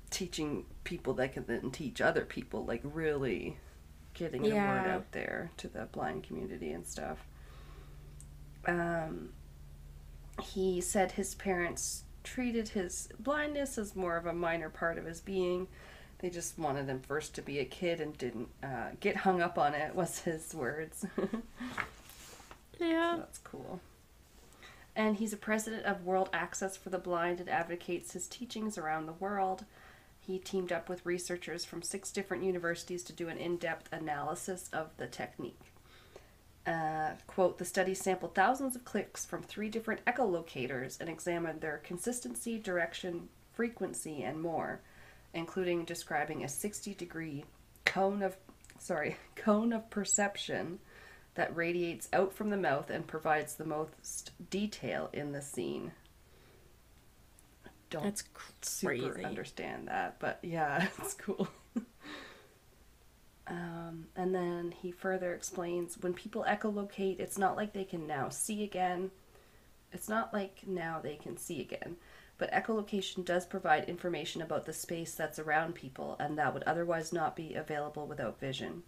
teaching people that can then teach other people, like really getting the word Yeah. out there to the blind community and stuff. Um, he said his parents treated his blindness as more of a minor part of his being. They just wanted him first to be a kid and didn't get hung up on it, was his words. Yeah. So that's cool. And he's a president of World Access for the Blind and advocates his teachings around the world. He teamed up with researchers from 6 different universities to do an in-depth analysis of the technique. Quote, the study sampled thousands of clicks from 3 different echolocators and examined their consistency, direction, frequency, and more, including describing a 60-degree cone of perception that radiates out from the mouth and provides the most detail in the scene. Don't That's super crazy. understand that, but yeah, it's cool. And then he further explains, when people echolocate, it's not like they can now see again. It's not like now they can see again. But echolocation does provide information about the space that's around people and that would otherwise not be available without vision.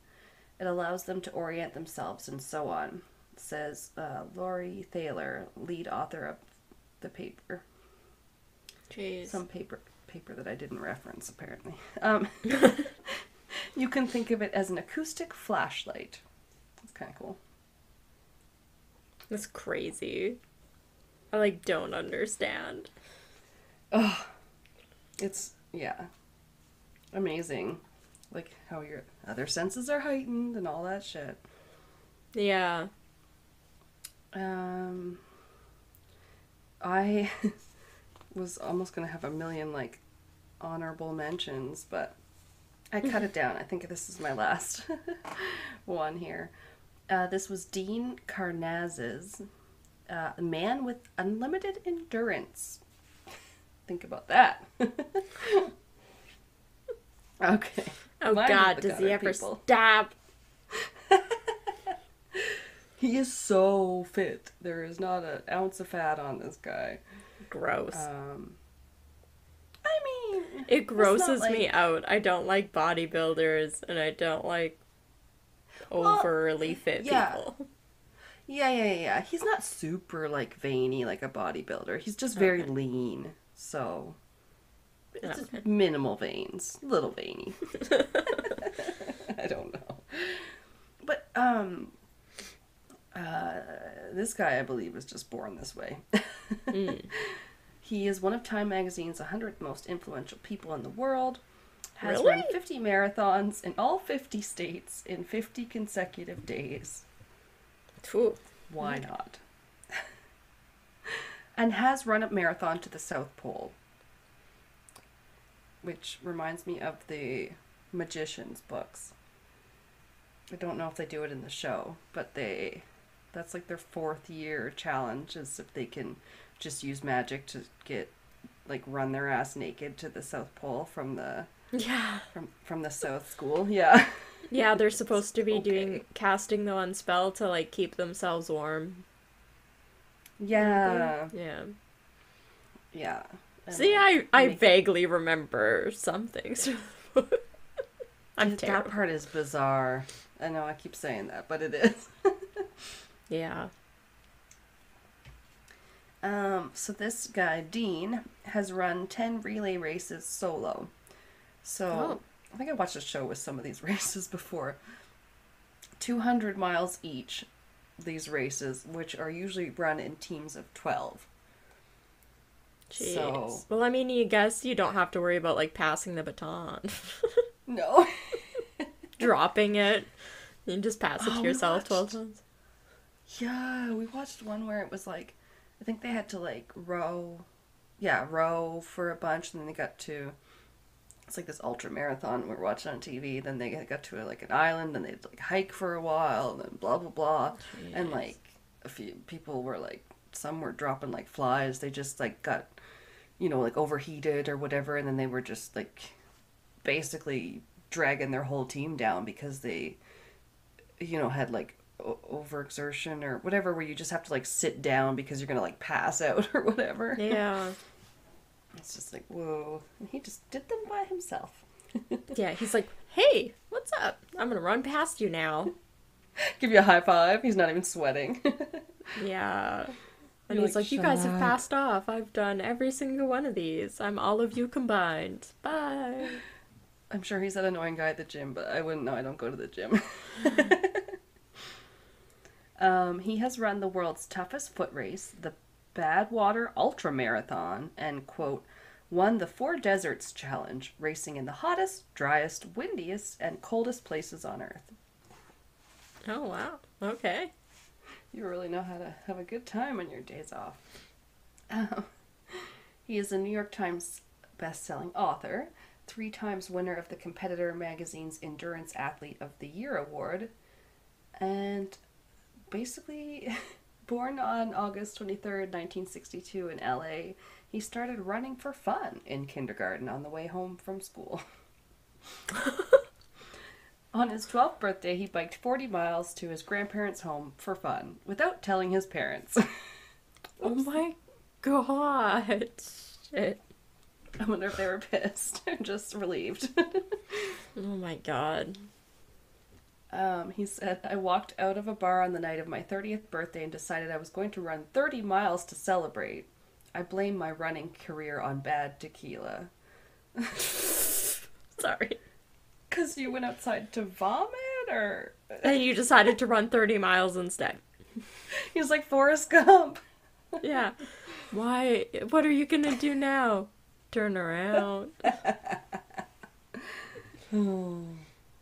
It allows them to orient themselves and so on, says Laurie Thaler, lead author of the paper. Jeez. Some paper that I didn't reference, apparently. You can think of it as an acoustic flashlight. That's kind of cool. That's crazy. I like don't understand. Oh, it's, yeah, amazing. Like how your other senses are heightened and all that shit. Yeah. I was almost gonna have a million like honorable mentions, but I cut it down. I think this is my last one here. This was Dean Karnazes, a man with unlimited endurance. Think about that. Okay. Oh Mine God, with the does he gutter ever people. stab? He is so fit. There is not an ounce of fat on this guy. Gross. I mean, It it's grosses not me like, out. I don't like bodybuilders, and I don't like overly fit yeah. people. Yeah. He's not super like veiny like a bodybuilder. He's just very Okay. lean. So it's Okay. just minimal veins, little veiny. I don't know. But this guy I believe was just born this way. He is one of Time Magazine's 100 most influential people in the world. Has Really? run 50 marathons in all 50 states in 50 consecutive days. Phew. Why not? And has run a marathon to the South Pole. Which reminds me of the Magicians books. I don't know if they do it in the show, but that's like their 4th year challenge, is if they can just use magic to get like run their ass naked to the South Pole from the Yeah. from the South School. Yeah. Yeah, they're supposed to be Okay. casting the one spell to like keep themselves warm. Yeah. Yeah. Yeah. See, I vaguely remember some things. I'm That terrible. part is bizarre. I know I keep saying that, but it is. Yeah. So this guy, Dean, has run 10 relay races solo. So I think I watched a show with some of these races before. 200 miles each, these races, which are usually run in teams of 12. Jeez. So, Well, I mean, you guess you don't have to worry about like passing the baton. no. Dropping it. You can just pass it to We yourself 12 watched, times. yeah, we watched one where it was like, I think they had to like row for a bunch, and then they got to, it's like this ultra marathon we're watching on TV. Then they got to like an island, and they'd like hike for a while, and then blah blah blah. Jeez. And like a few people were like, some were dropping like flies. They just like got, like overheated or whatever, and then they were just like basically dragging their whole team down because they, had like overexertion or whatever, where you just have to like sit down because you're gonna like pass out or whatever. Yeah. It's just like, whoa. And he just did them by himself. Yeah, he's like, hey, what's up? I'm gonna run past you now. Give you a high five. He's not even sweating. Yeah. And You're he's like, you "Shut guys have up." passed off. I've done every single one of these. I'm all of you combined. Bye. I'm sure he's that annoying guy at the gym, but I wouldn't know. I don't go to the gym. He has run the world's toughest foot race, the Badwater Ultra Marathon, and, quote, won the Four Deserts Challenge, racing in the hottest, driest, windiest, and coldest places on Earth. Oh, wow. Okay. You really know how to have a good time on your days off. He is a New York Times best-selling author, 3 times winner of the Competitor magazine's Endurance Athlete of the Year award, and basically born on August 23rd, 1962 in LA, he started running for fun in kindergarten on the way home from school. On his 12th birthday, he biked 40 miles to his grandparents' home for fun without telling his parents. Oh my god. Shit. I wonder if they were pissed or just relieved. Oh my god. He said, I walked out of a bar on the night of my 30th birthday and decided I was going to run 30 miles to celebrate. I blame my running career on bad tequila. Sorry. Because you went outside to vomit, or? And you decided to run 30 miles instead. He was like Forrest Gump. Yeah. Why? What are you gonna do now? Turn around. Oh,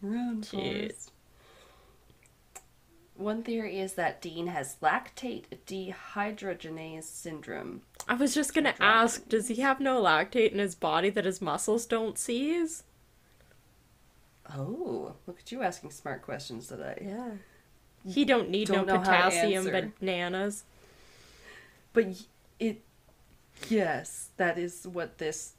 run, Jeez. Forrest. One theory is that Dean has lactate dehydrogenase syndrome. I was just gonna ask, does he have no lactate in his body that his muscles don't seize? Oh, look at you asking smart questions today. Yeah. He don't need Don't no know how to potassium answer. bananas. But yes, that is what this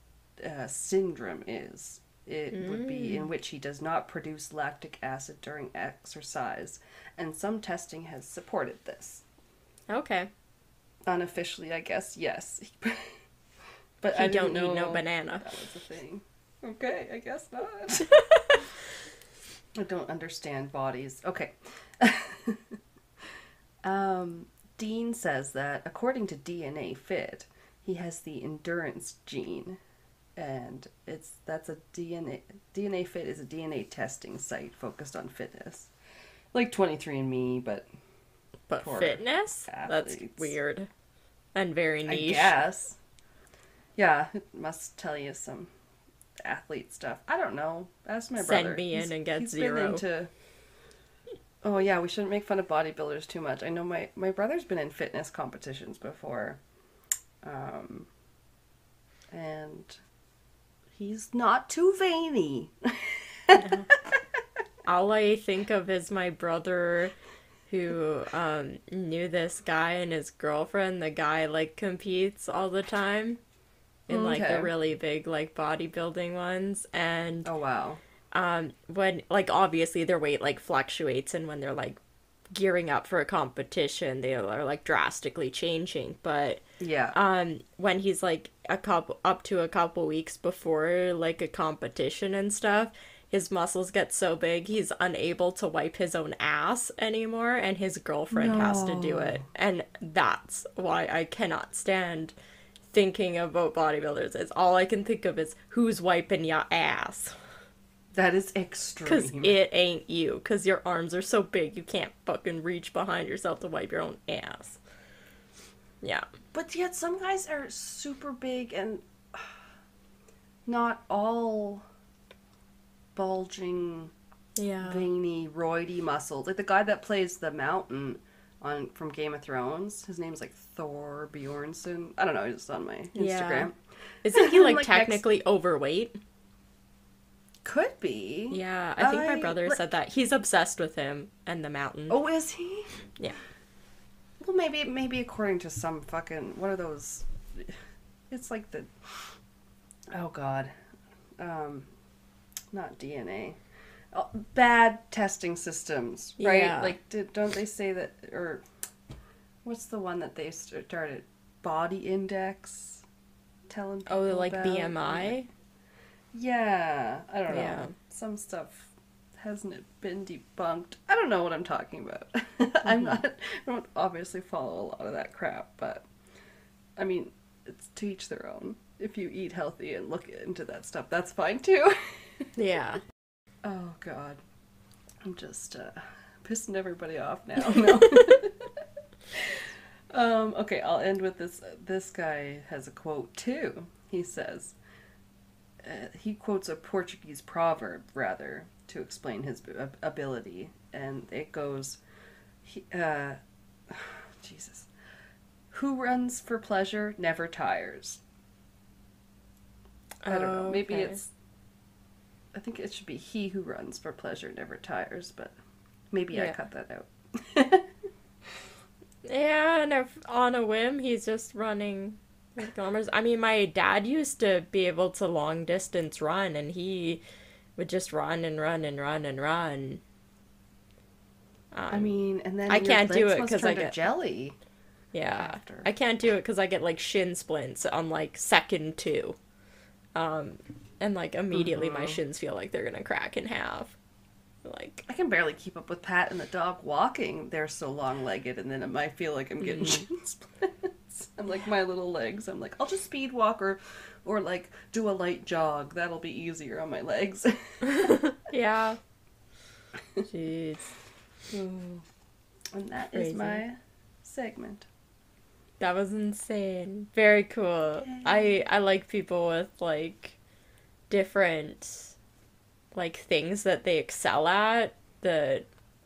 syndrome is. It would be in which he does not produce lactic acid during exercise, and some testing has supported this. Okay. Unofficially, I guess, yes. But He I don't didn't need no know banana. that was a thing. Okay, I guess not. I don't understand bodies. Okay. Dean says that according to DNA Fit, he has the endurance gene, and that's a DNA Fit is a DNA testing site focused on fitness, like 23andMe, but for fitness? That's athletes. weird. And very niche. I guess. Yeah, it must tell you some athlete stuff. I don't know. Ask my brother. Send me in and get he's 0. Been into... Oh yeah, we shouldn't make fun of bodybuilders too much. I know my brother's been in fitness competitions before. And he's not too veiny. All I think of is my brother who knew this guy and his girlfriend. The guy like competes all the time in like the really big like bodybuilding ones, and oh wow. When like obviously their weight like fluctuates, and when they're like gearing up for a competition they are like drastically changing, but yeah, when he's like up to a couple weeks before like a competition and stuff, his muscles get so big he's unable to wipe his own ass anymore, and his girlfriend has to do it. And that's why I cannot stand thinking about bodybuilders. It's all I can think of is who's wiping your ass. That is extreme. Because it ain't you. Because your arms are so big you can't fucking reach behind yourself to wipe your own ass. Yeah. But yet some guys are super big and not all bulging, veiny, roidy muscles. Like the guy that plays the mountain from Game of Thrones, his name's like Thor Bjornsson. I don't know, he's on my Instagram. Isn't he like technically overweight? Could be. Yeah, I think my brother said that. He's obsessed with him and the mountain. Oh, is he? Yeah. Well, maybe according to some fucking, what are those? It's like the, oh God, not DNA, bad testing systems, right? Yeah. Like, don't they say that, or what's the one that they started? Body index, telling people like about? BMI? Yeah, I don't know. Yeah. Some stuff hasn't it been debunked. I don't know what I'm talking about. I don't obviously follow a lot of that crap, but I mean, it's to each their own. If you eat healthy and look into that stuff, that's fine too. Yeah. Oh God, I'm just pissing everybody off now. No. Okay, I'll end with this. This guy has a quote too. He says, he quotes a Portuguese proverb rather to explain his ability, and it goes, Jesus, who runs for pleasure never tires. I don't know. Maybe it's, I think it should be he who runs for pleasure never tires, but maybe I cut that out. Yeah, and if on a whim he's just running kilometers. I mean, my dad used to be able to long distance run, and he would just run and run and run and run. I mean, and then I can't do it because I get jelly. Yeah, after. I can't do it because I get like shin splints on like second 2, and like immediately my shins feel like they're gonna crack in half. Like I can barely keep up with Pat and the dog walking. They're so long-legged, and then I feel like I'm getting shin splints. I'm like my little legs. I'm like, I'll just speed walk or like do a light jog. That'll be easier on my legs. Yeah. Jeez. And that is my segment. That was insane. Very cool. I like people with like different like things that they excel at that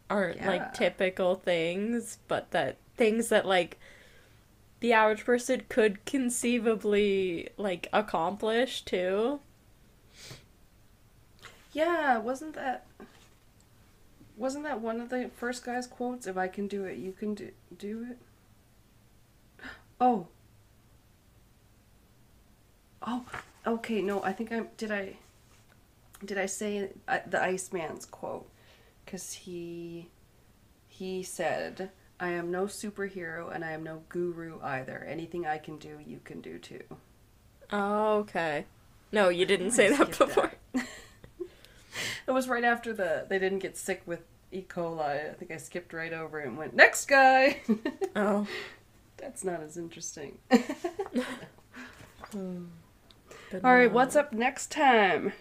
aren't like typical things, but that things that like the average person could conceivably like accomplish too. Yeah, wasn't that one of the first guy's quotes? If I can do it, you can do it. Oh, okay. No, I think did I say the Iceman's quote? Because he said, "I am no superhero and I am no guru either. Anything I can do, you can do too." Oh, okay. No, you didn't say that before. That. It was right after they didn't get sick with E. coli. I think I skipped right over it and went, "Next guy." Oh. That's not as interesting. All right, what's up next time?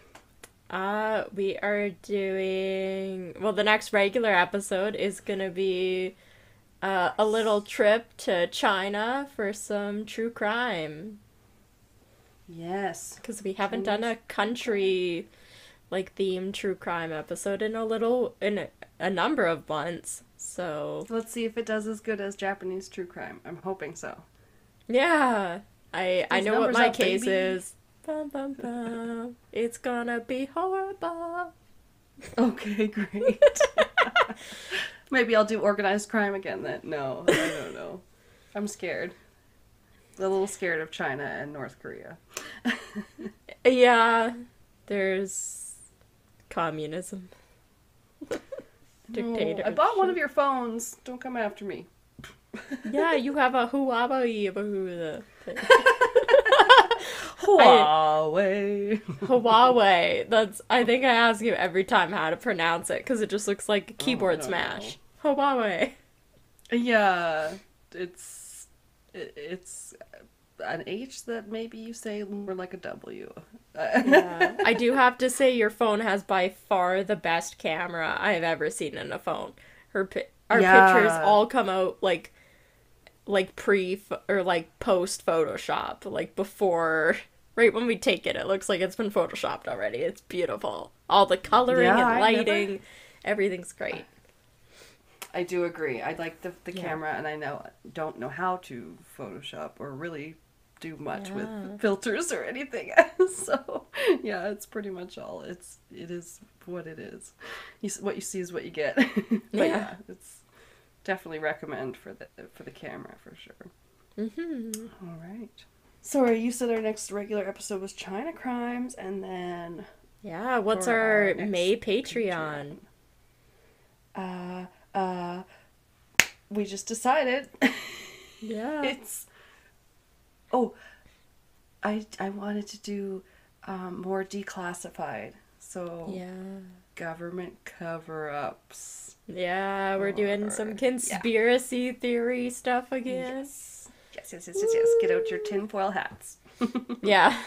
We are doing... Well, the next regular episode is going to be a little trip to China for some true crime. Yes. Because we haven't done a country, like, themed true crime episode in a number of months, so... Let's see if it does as good as Japanese true crime. I'm hoping so. Yeah. I know what my case is. Bum, bum, bum. It's gonna be horrible. Okay, great. Maybe I'll do organized crime again then. No, I don't know. I'm scared. A little scared of China and North Korea. Yeah. There's communism. Dictatorship. I bought one of your phones. Don't come after me. Yeah, you have a Huawei. Huawei. I think I ask you every time how to pronounce it because it just looks like a keyboard smash. Know. Huawei. Yeah, it's an H that maybe you say more like a W. Yeah. I do have to say your phone has by far the best camera I've ever seen in a phone. Our pictures all come out like like or like post Photoshop, like before, right when we take it looks like it's been photoshopped already. It's beautiful. All the coloring and lighting, everything's great. I do agree. I like the camera, and I don't know how to Photoshop or really do much with filters or anything. So yeah, it's pretty much all. It is what it is. What you see is what you get. But yeah, it's definitely recommend for the camera for sure. All right. Sorry, you said our next regular episode was China Crimes, and then what's our May Patreon? We just decided. It's I wanted to do more declassified. So government cover-ups. Yeah, we're doing some conspiracy theory stuff again. Yes. Get out your tinfoil hats. Yeah.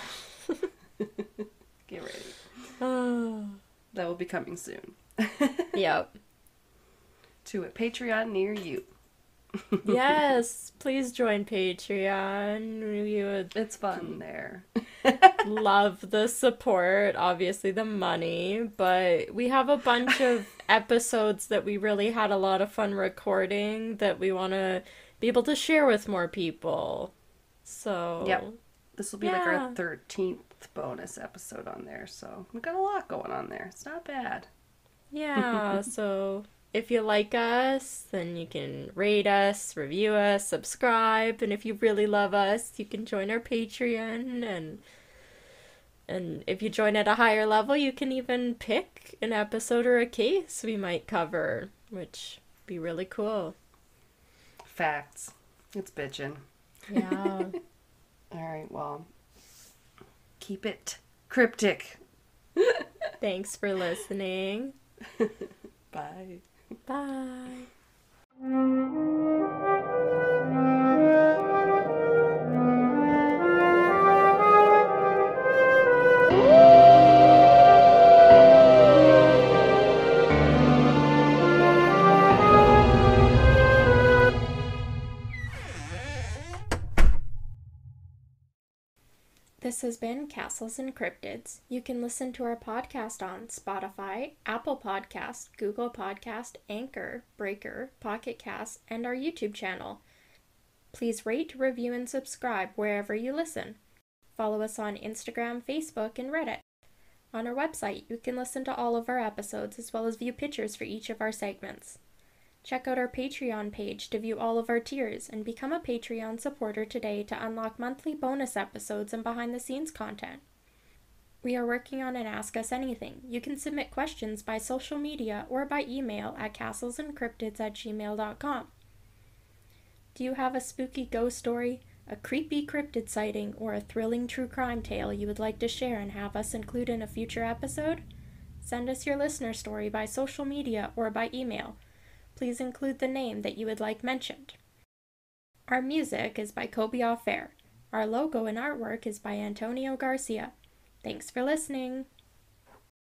Get ready. That will be coming soon. Yep. To a Patreon near you. Yes, please join Patreon. It's fun there. Love the support, obviously the money, but we have a bunch of episodes that we really had a lot of fun recording that we want to be able to share with more people. So this will be like our 13th bonus episode on there, so we've got a lot going on there. It's not bad. Yeah, so if you like us, then you can rate us, review us, subscribe, and if you really love us, you can join our Patreon, and if you join at a higher level, you can even pick an episode or a case we might cover, which would be really cool. Facts. It's bitchin'. Yeah. All right, well, keep it cryptic. Thanks for listening. Bye. Bye. This has been Castles and Cryptids. You can listen to our podcast on Spotify, Apple Podcast, Google Podcast, Anchor, Breaker, Pocket Cast, and our YouTube channel. Please rate, review, and subscribe wherever you listen. Follow us on Instagram, Facebook, and Reddit. On our website, you can listen to all of our episodes as well as view pictures for each of our segments. Check out our Patreon page to view all of our tiers and become a Patreon supporter today to unlock monthly bonus episodes and behind-the-scenes content. We are working on an Ask Us Anything. You can submit questions by social media or by email at castlesandcryptids@gmail.com. Do you have a spooky ghost story, a creepy cryptid sighting, or a thrilling true crime tale you would like to share and have us include in a future episode? Send us your listener story by social media or by email. Please include the name that you would like mentioned. Our music is by Combustion. Our logo and artwork is by Antonio Garcia. Thanks for listening.